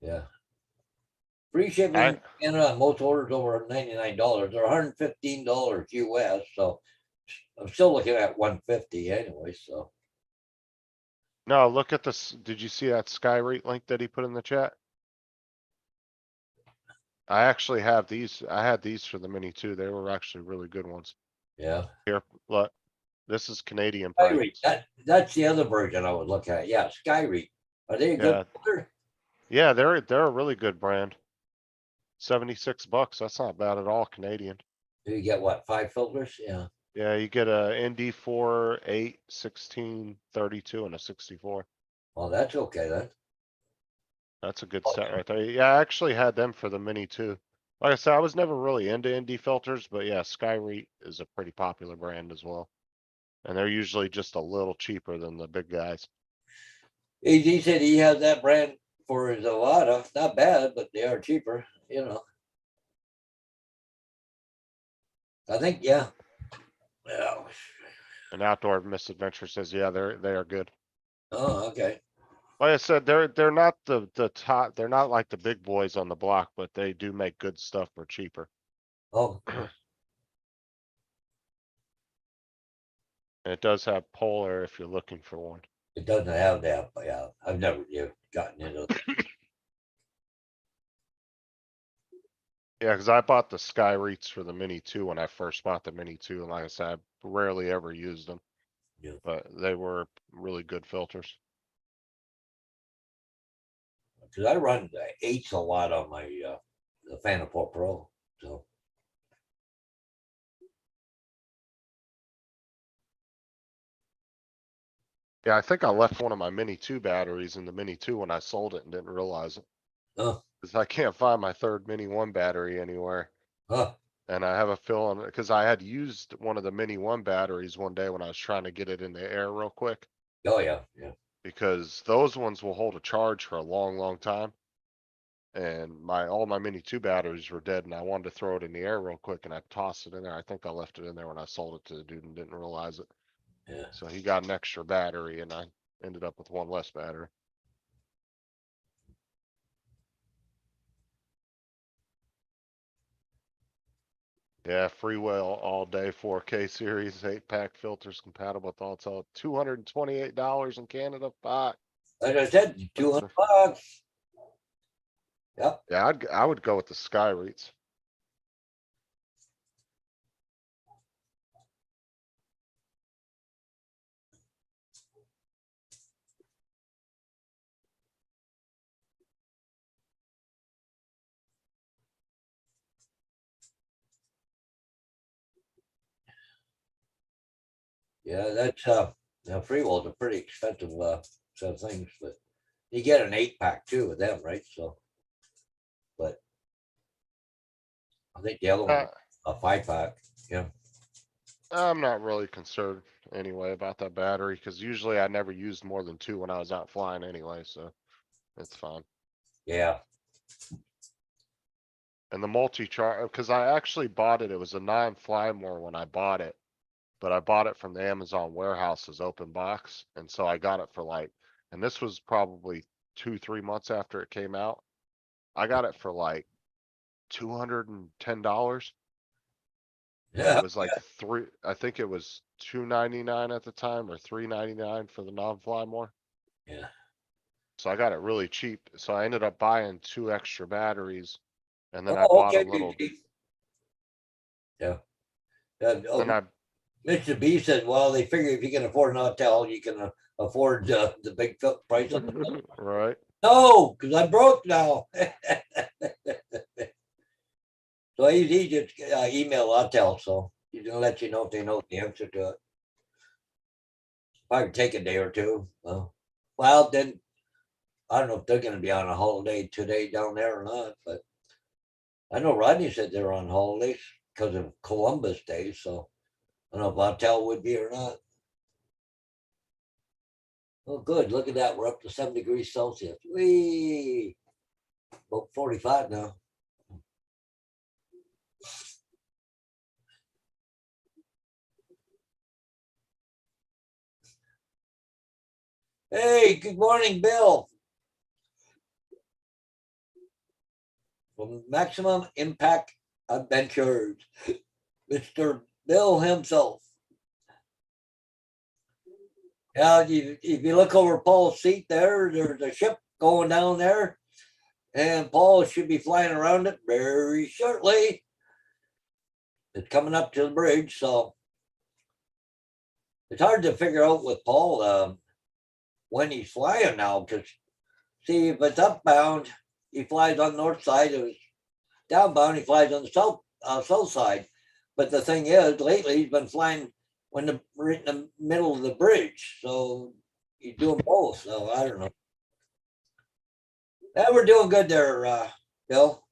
Yeah. Free shipping in Canada on most orders over $99. They're $115 US. So I'm still looking at 150 anyway. So No, look at this. Did you see that Skyreet link that he put in the chat? I actually have these. I had these for the Mini too. They were actually really good ones. yeah. Here, look. This is Canadian Skyreet. prices. That's the other version I would look at. Yeah, Skyreet. Are they a good filter? Yeah, they're a really good brand. $76. That's not bad at all, Canadian. Do you get what, 5 filters? Yeah. Yeah, you get a ND4, 8, 16, 32, and a 64. Well, that's okay then. That's a good set right there. Yeah, I actually had them for the Mini too. Like I said, I was never really into ND filters, but yeah, Skyreet is a pretty popular brand as well. And they're usually just a little cheaper than the big guys. He said he has that brand for his Avata. Not bad, but they are cheaper, I think, yeah. Well, And Outdoor Misadventure says, yeah, they are good. oh, okay. Like I said, they're not the top, they're not like the big boys on the block, but they do make good stuff for cheaper. Oh, And it does have Polar if you're looking for one. it doesn't have that, but yeah, I've never gotten into it. Yeah, because I bought the Skyreets for the Mini 2 when I first bought the Mini 2, and like I said, I rarely ever used them. Yeah. But they were really good filters. Because I run the 8s a lot on my the Phantom 4 Pro. So Yeah, I think I left one of my Mini 2 batteries in the Mini 2 when I sold it and didn't realize it. huh. Because I can't find my third Mini 1 battery anywhere. Huh. And I have a feeling, because I had used one of the Mini 1 batteries one day when I was trying to get it in the air real quick. Oh yeah, yeah. Because those ones will hold a charge for a long, long time. And all my mini 2 batteries were dead and I wanted to throw it in the air real quick and I tossed it in there. I think I left it in there when I sold it to the dude and didn't realize it. Yeah. So he got an extra battery and I ended up with one less battery. Yeah, Freewell all day 4K series, 8-pack filters compatible with all $228 in Canada. Fuck. Like I said, $200. Yep. Yeah, I would go with the Sky Reeds. Yeah, that's now Freewell's a pretty expensive set of things, but you get an 8-pack too with them, right? So, but I think the other one, a 5-pack. Yeah. I'm not really concerned anyway about that battery, cause usually I never used more than 2 when I was out flying anyway, so it's fine. Yeah. And the multi-charge, cause I actually bought it, it was a 9 Flymore when I bought it. But I bought it from the Amazon warehouse as open box, and so I got it for like, and this was probably 2-3 months after it came out. I got it for like $210. Yeah. It was like I think it was $299 at the time or $399 for the non-Flymore. Yeah. So I got it really cheap. So I ended up buying 2 extra batteries, and then I Oh, bought a okay. little. Yeah. Then I Mr. B said, well, they figure if you can afford an hotel, you can afford the big price of the right. No, because I'm broke now. So he just email hotel, so he's gonna let you know if they know the answer to it. Probably take a day or two. Well, then I don't know if they're gonna be on a holiday today down there or not, but I know Rodney said they're on holidays because of Columbus Day, so I don't know if hotel would be or not. Oh, good. Look at that. We're up to 7 degrees Celsius. Whee! About 45 now. Hey, good morning, Bill. From Maximum Impact Adventures, Mr. Bill himself. Yeah, if you look over Paul's seat there, there's a ship going down there, and Paul should be flying around it very shortly. It's coming up to the bridge, so it's hard to figure out with Paul when he's flying now, because see, if it's upbound, he flies on the north side. If it's downbound, he flies on the south side. But the thing is, lately he's been flying when we're in the middle of the bridge, so he's doing both. So I don't know. Yeah, we're doing good there, Bill.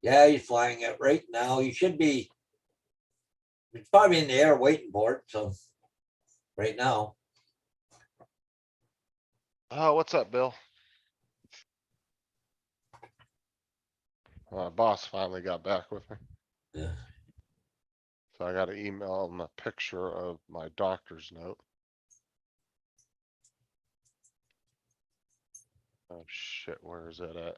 Yeah, he's flying it right now. He should be. It's probably in the air waiting for it. So right now. Oh, what's up, Bill? Boss finally got back with me. Yeah. So I got to email him a picture of my doctor's note. Oh shit, where is it at?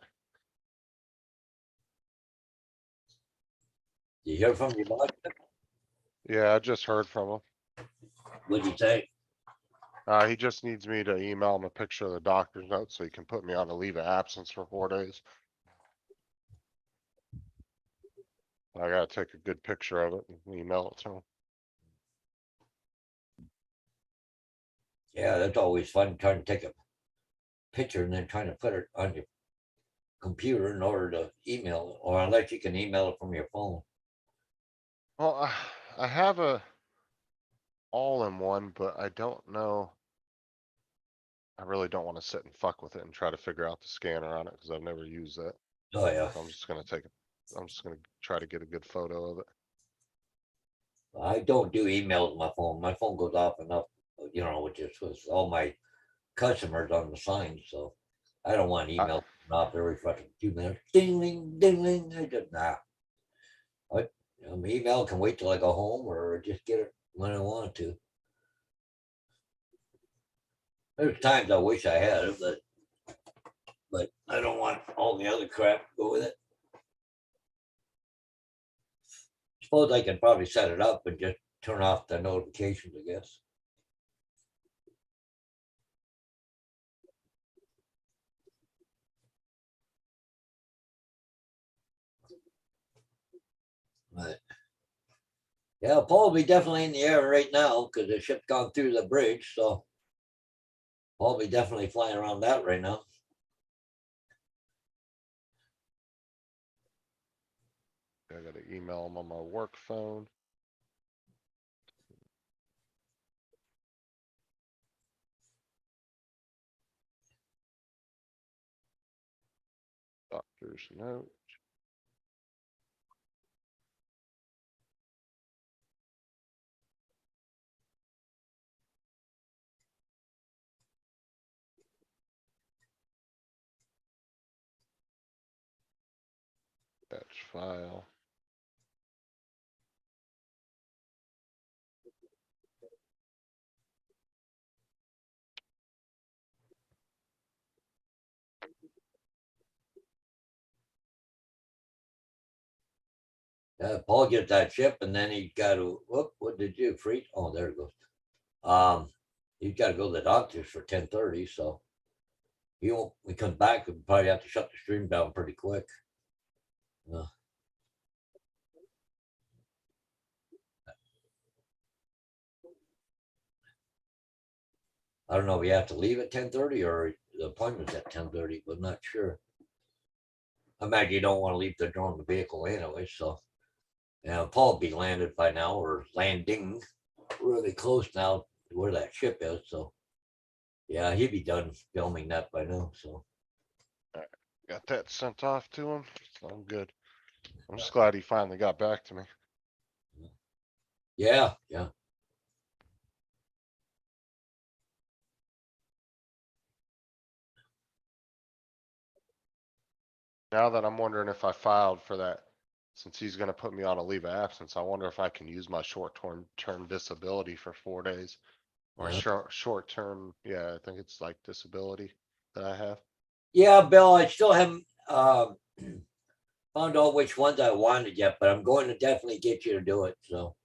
You hear from your boss? Yeah, I just heard from him. What'd you say? He just needs me to email him a picture of the doctor's note so he can put me on a leave of absence for 4 days. I gotta take a good picture of it and email it to him. Yeah, that's always fun trying to take a picture and then trying to put it on your computer in order to email it, or unless you can email it from your phone. Well, I have a all-in-one, but I don't know. I really don't want to sit and fuck with it and try to figure out the scanner on it because I've never used that. Oh yeah, So I'm just gonna try to get a good photo of it. I don't do emails on my phone. My phone goes off enough you know, which is with all my customers on the sign, so I don't want email off every fucking 2 minutes. Ding, ding, ding, ding. I just, nah. My email can wait till I go home or just get it when I want to. There's times I wish I had it, but I don't want all the other crap to go with it. Suppose I can probably set it up and just turn off the notifications, I guess. But yeah, Paul will be definitely in the air right now because the ship's gone through the bridge, so Paul will be definitely flying around that right now. I gotta email him on my work phone. Doctor's note. Batch file. Paul gets that ship and then he's got to, whoop, what did you freeze? Oh, there it goes. He's got to go to the doctors for 10:30, so he won't, when he comes back, we'll probably have to shut the stream down pretty quick. I don't know if we have to leave at 10:30 or the appointment's at 10:30, but I'm not sure. I imagine you don't want to leave the drone in the vehicle anyway, so. Yeah, Paul will be landed by now or landing really close now to where that ship is, so. Yeah, he'd be done filming that by now, so. Got that sent off to him. So I'm good. I'm just glad he finally got back to me. Yeah, yeah. Now that I'm wondering if I filed for that, since he's gonna put me on a leave of absence, I wonder if I can use my short-term disability for 4 days. Or Yeah. short-term, yeah, I think it's like disability that I have. Yeah, Bill, I still haven't found out which ones I wanted yet, but I'm going to definitely get you to do it, so.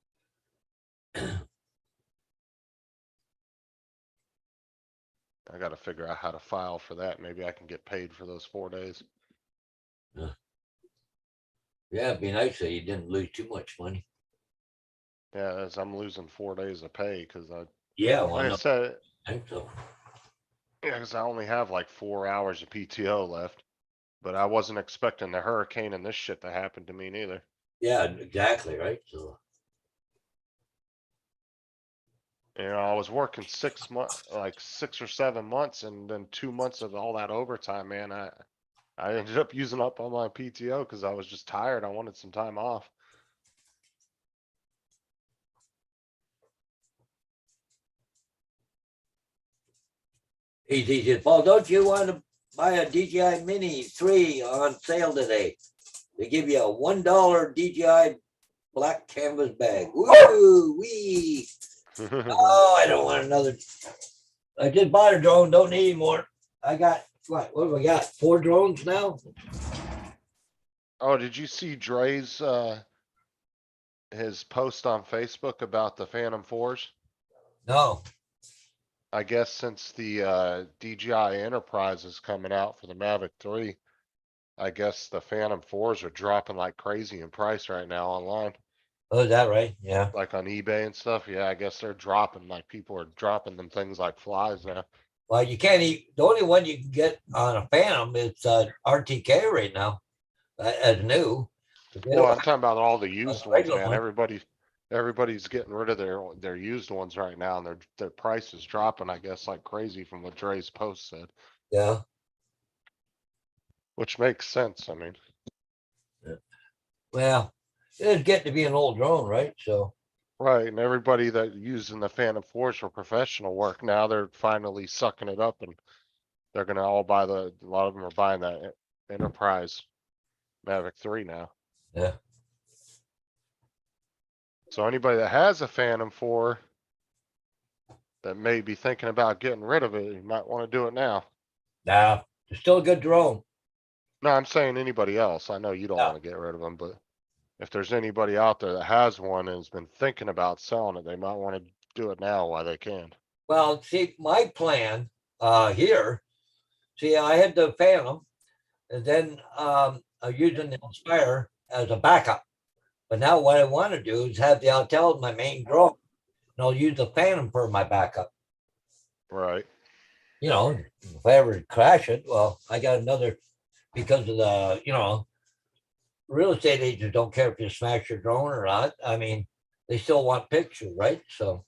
I gotta figure out how to file for that. Maybe I can get paid for those 4 days. Yeah, it'd be nice that you didn't lose too much money. Yeah, as I'm losing 4 days of pay, cause Yeah, well, like I no, said, I think so. yeah, cause I only have like 4 hours of PTO left. But I wasn't expecting the hurricane and this shit to happen to me neither. Yeah, exactly, right, so. You know, I was working 6 months, like 6 or 7 months, and then 2 months of all that overtime, man. I ended up using up all my PTO because I was just tired. I wanted some time off. He said, Paul, don't you want to buy a DJI Mini 3 on sale today? They give you a $1 DJI black canvas bag. Woo wee. Oh, I don't want another. I just bought a drone, don't need any more. I got, what do we got? 4 drones now? Oh, did you see Dre's his post on Facebook about the Phantom 4s? No. I guess since the DJI Enterprise is coming out for the Mavic 3, I guess the Phantom 4s are dropping like crazy in price right now online. Oh, is that right? Yeah. Like on eBay and stuff. Yeah, I guess they're dropping, like people are dropping them things like flies now. Well, you can't eat. The only one you can get on a Phantom is RTK right now, as new. Well, I'm talking about all the used ones, regular man. one. Everybody's getting rid of their used ones right now, and their price is dropping, I guess, like crazy from what Dre's post said, Yeah. which makes sense. I mean, Well, it's getting to be an old drone, right? So Right, and everybody that using the Phantom Force for professional work now, they're finally sucking it up and they're gonna all buy a lot of them are buying that Enterprise Mavic 3 now. Yeah. So anybody that has a Phantom 4 that may be thinking about getting rid of it, you might want to do it now. Now, it's still a good drone. No, I'm saying anybody else. I know you don't Yeah. want to get rid of them, but if there's anybody out there that has one and has been thinking about selling it, they might want to do it now while they can. Well, see, my plan here, see, I had the Phantom, and then I'm using the Inspire as a backup. But now what I want to do is have the Altel as my main drone, and I'll use the Phantom for my backup. Right. You know, if I ever crash it, well, I got another, because of the, you know, real estate agents don't care if you smash your drone or not. I mean, they still want pictures, right? So.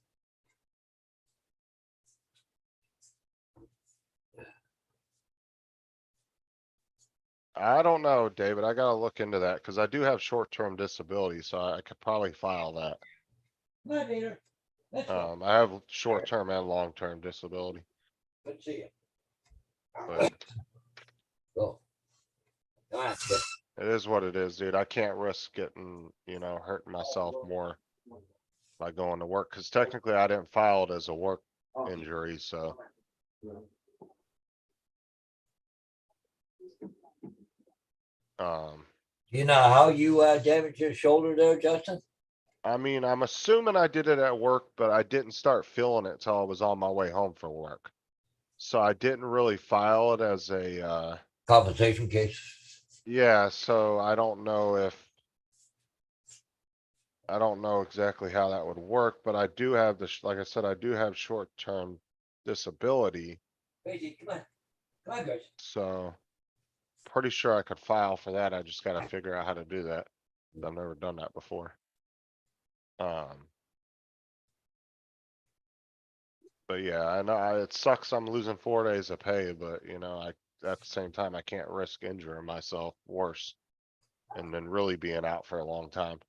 I don't know, David. I gotta look into that because I do have short-term disability, so I could probably file that. Hi, Peter. That's all. I have short-term and long-term disability, Good to see you. but Go. Come on, kid. it is what it is, dude. I can't risk getting, hurting myself more by going to work because technically I didn't file it as a work injury, so. Do you know how you damaged your shoulder there, Justin? I mean, I'm assuming I did it at work, but I didn't start feeling it till I was on my way home from work. So I didn't really file it as a, Compensation case. yeah, so I don't know exactly how that would work, but I do have like I said, I do have short-term disability, Crazy, come on. Come on, guys. so pretty sure I could file for that. I just gotta figure out how to do that. I've never done that before. But yeah, I know it sucks I'm losing 4 days of pay, but at the same time, I can't risk injuring myself worse and then really being out for a long time.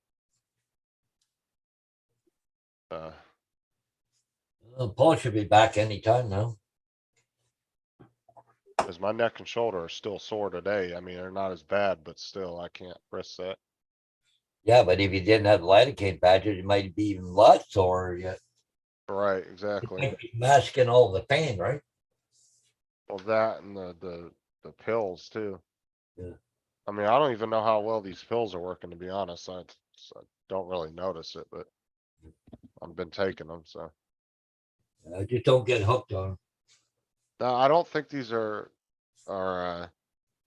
Paul should be back anytime now. Cause my neck and shoulder are still sore today. I mean, they're not as bad, but still, I can't risk that. Yeah, but if you didn't have lidocaine patches, it might be even a lot sore yet. Right, It exactly. might be masking all the pain, right? Well, that and the pills too. Yeah. I mean, I don't even know how well these pills are working, to be honest. I don't really notice it, but I've been taking them, so. Just don't get hooked on 'em. No, I don't think these are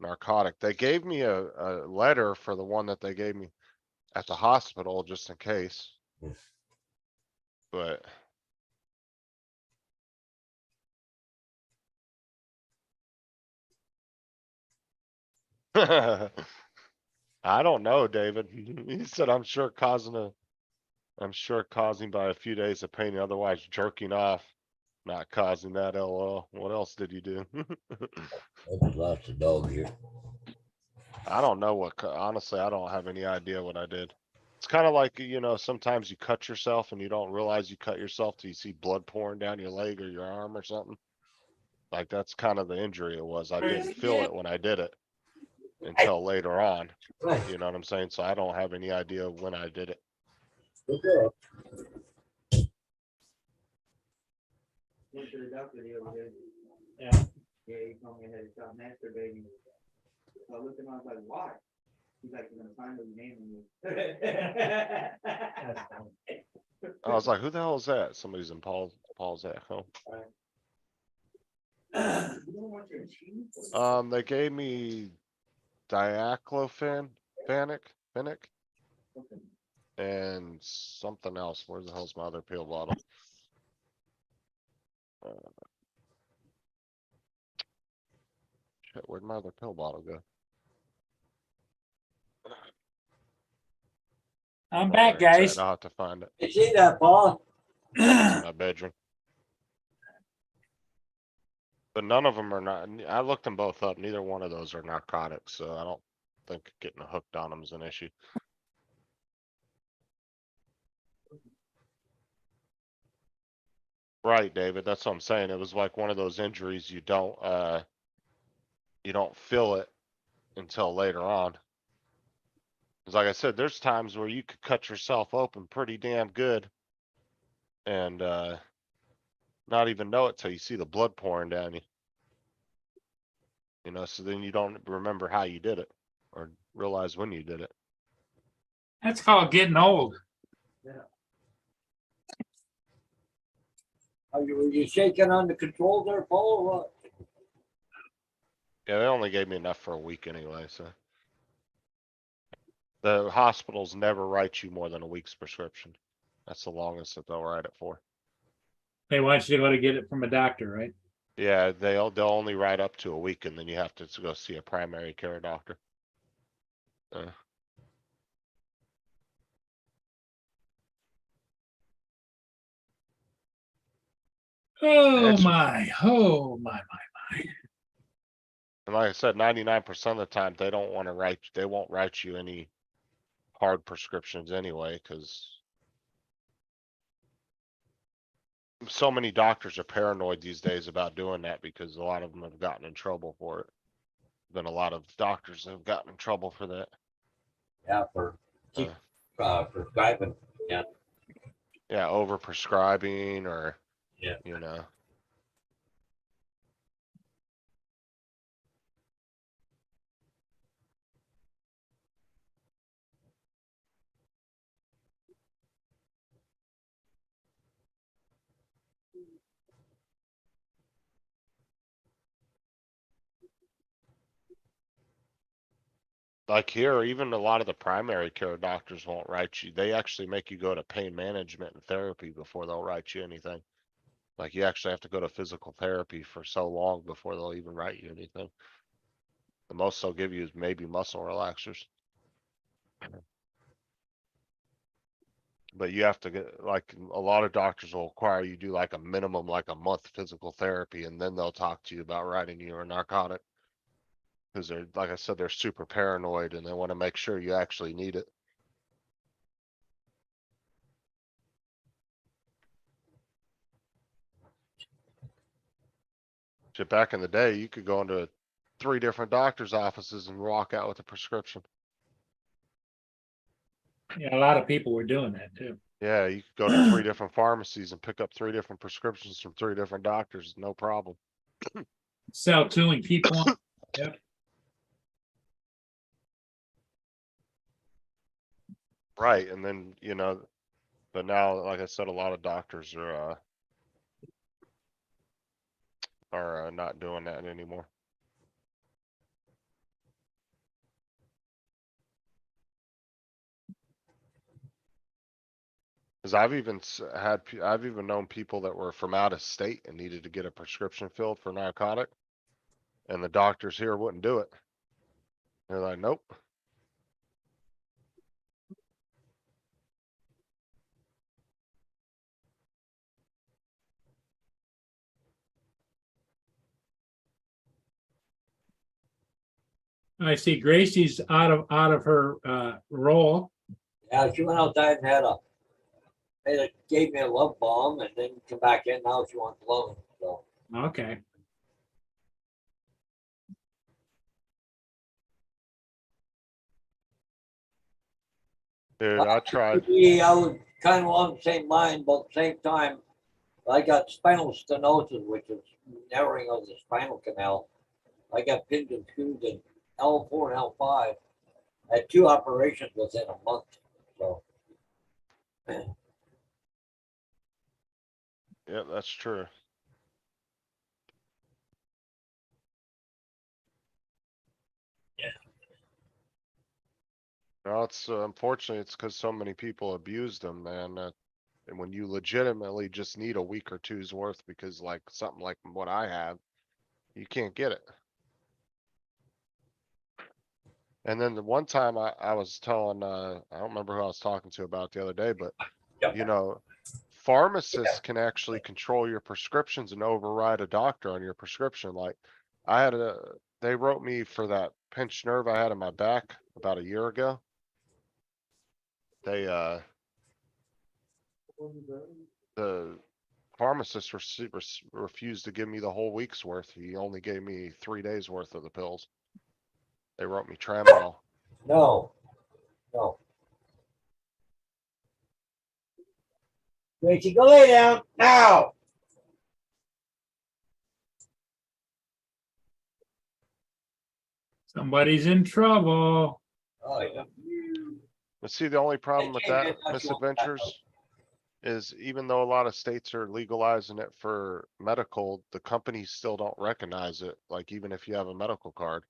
narcotic. They gave me a letter for the one that they gave me at the hospital just in case. Yes. But I don't know, David. He said, I'm sure causing by a few days of pain, otherwise jerking off, not causing that. LOL. What else did you do? I just lost a dog here. I don't know honestly, I don't have any idea what I did. It's kind of like, sometimes you cut yourself and you don't realize you cut yourself till you see blood pouring down your leg or your arm or something. Like that's kind of the injury it was. I didn't feel it when I did it until later on. Right. You know what I'm saying? So I don't have any idea when I did it. Good girl. Went to the doctor the other day. Yeah. Yeah, he told me I had to stop masturbating. So I looked at him, I was like, why? He's like, you're gonna find a name in you. I was like, who the hell is that? Somebody's in Paul's echo. They gave me diaclofenac and something else. Where the hell's my other pill bottle? Shit, where'd my other pill bottle go? I'm Oh, back, there it's guys. at. I'll have to find it. You see that, Paul? It's in my bedroom. But none of them are not. I looked them both up. Neither one of those are narcotics, so I don't think getting hooked on them is an issue. Right, David, that's what I'm saying. It was like one of those injuries you don't feel it until later on. 'Cause like I said, there's times where you could cut yourself open pretty damn good and not even know it till you see the blood pouring down you. You know, so then you don't remember how you did it or realize when you did it. That's called getting old. Were you shaking on the controls there, Paul, or what? Yeah, they only gave me enough for a week anyway, so. The hospitals never write you more than a week's prescription. That's the longest that they'll write it for. They want you to go to get it from a doctor, right? Yeah, they'll only write up to a week and then you have to go see a primary care doctor. Oh It's- my, oh my. And like I said, 99% of the time, they won't write you any hard prescriptions anyway, cause so many doctors are paranoid these days about doing that because a lot of them have gotten in trouble for it. Been a lot of doctors that have gotten in trouble for that. Yeah, for prescribing. Yeah. Yeah, over prescribing or, Yeah. you know. Like here, even a lot of the primary care doctors won't write you. They actually make you go to pain management and therapy before they'll write you anything. Like you actually have to go to physical therapy for so long before they'll even write you anything. The most they'll give you is maybe muscle relaxers. But you have to get, like, a lot of doctors will require you do like a minimum, like a month physical therapy, and then they'll talk to you about writing you a narcotic. Cause they're, like I said, they're super paranoid and they wanna make sure you actually need it. Shit, back in the day, you could go into 3 different doctor's offices and walk out with a prescription. Yeah, a lot of people were doing that too. Yeah, you could go to 3 different pharmacies and pick up 3 different prescriptions from 3 different doctors, no problem. Sell two and keep one. Yep. Right, and then, you know, but now, like I said, a lot of doctors are not doing that anymore. Cause I've even I've even known people that were from out of state and needed to get a prescription filled for narcotic. And the doctors here wouldn't do it. They're like, nope. I see Gracie's out of her role. Yeah, she went outside and gave me a love bomb and then come back in. Now she wants love. So Okay. Dude, I tried. I was kind of along the same line, but at the same time, I got spinal stenosis, which is narrowing of the spinal canal. I got pins and screws in L4 and L5. I had 2 operations within a month. So Yeah, that's true. No, it's unfortunately it's because so many people abused them, man. And when you legitimately just need a week or two's worth because like something like what I have, you can't get it. And then the one time I was telling, I don't remember who I was talking to about the other day, but you know, pharmacists can actually control your prescriptions and override a doctor on your prescription. Like they wrote me for that pinched nerve I had in my back about a year ago. They, the pharmacist refused to give me the whole week's worth. He only gave me 3 days worth of the pills. They wrote me Tramadol. No. No. Gracie, go lay down now. Somebody's in trouble. Oh, yeah. But see, the only problem with Okay, that, man, that's your- Misadventures, is even though a lot of states are legalizing it for medical, the companies still don't recognize it, like even if you have a medical card.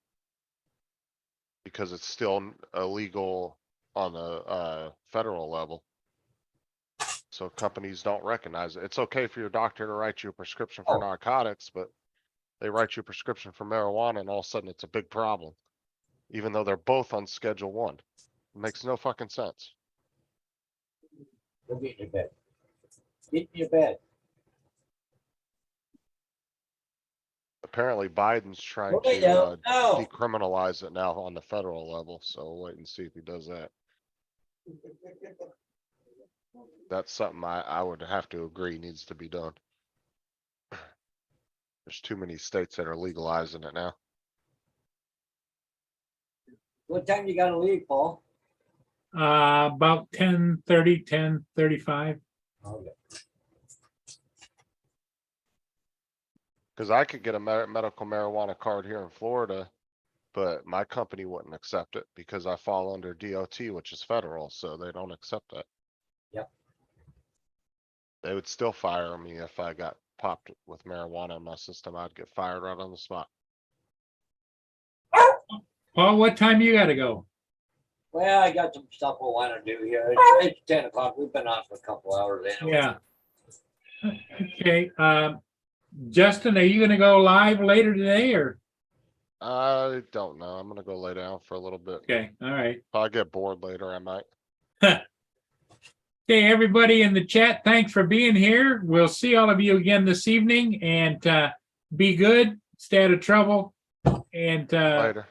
Because it's still illegal on the federal level. So companies don't recognize it. It's okay for your doctor to write you a prescription for Oh. narcotics, but they write you a prescription for marijuana and all of a sudden it's a big problem. Even though they're both on Schedule 1. It makes no fucking sense. Go get in your bed. Get in your bed. Apparently Biden's trying Go lay to down now. decriminalize it now on the federal level, so we'll wait and see if he does that. That's something I would have to agree needs to be done. There's too many states that are legalizing it now. What time you gotta leave, Paul? About 10:30, 10:35. Okay. Cause I could get a medical marijuana card here in Florida, but my company wouldn't accept it because I fall under DOT, which is federal, so they don't accept that. Yep. They would still fire me if I got popped with marijuana in my system. I'd get fired right on the spot. Paul, what time you gotta go? Well, I got some stuff I wanna do here. It's 10 o'clock. We've been on for a couple hours anyway. Yeah. Okay, Justin, are you gonna go live later today or? I don't know. I'm gonna go lay down for a little bit. Okay, all right. If I get bored later, I might. Okay, everybody in the chat, thanks for being here. We'll see all of you again this evening and be good, stay out of trouble. And Later.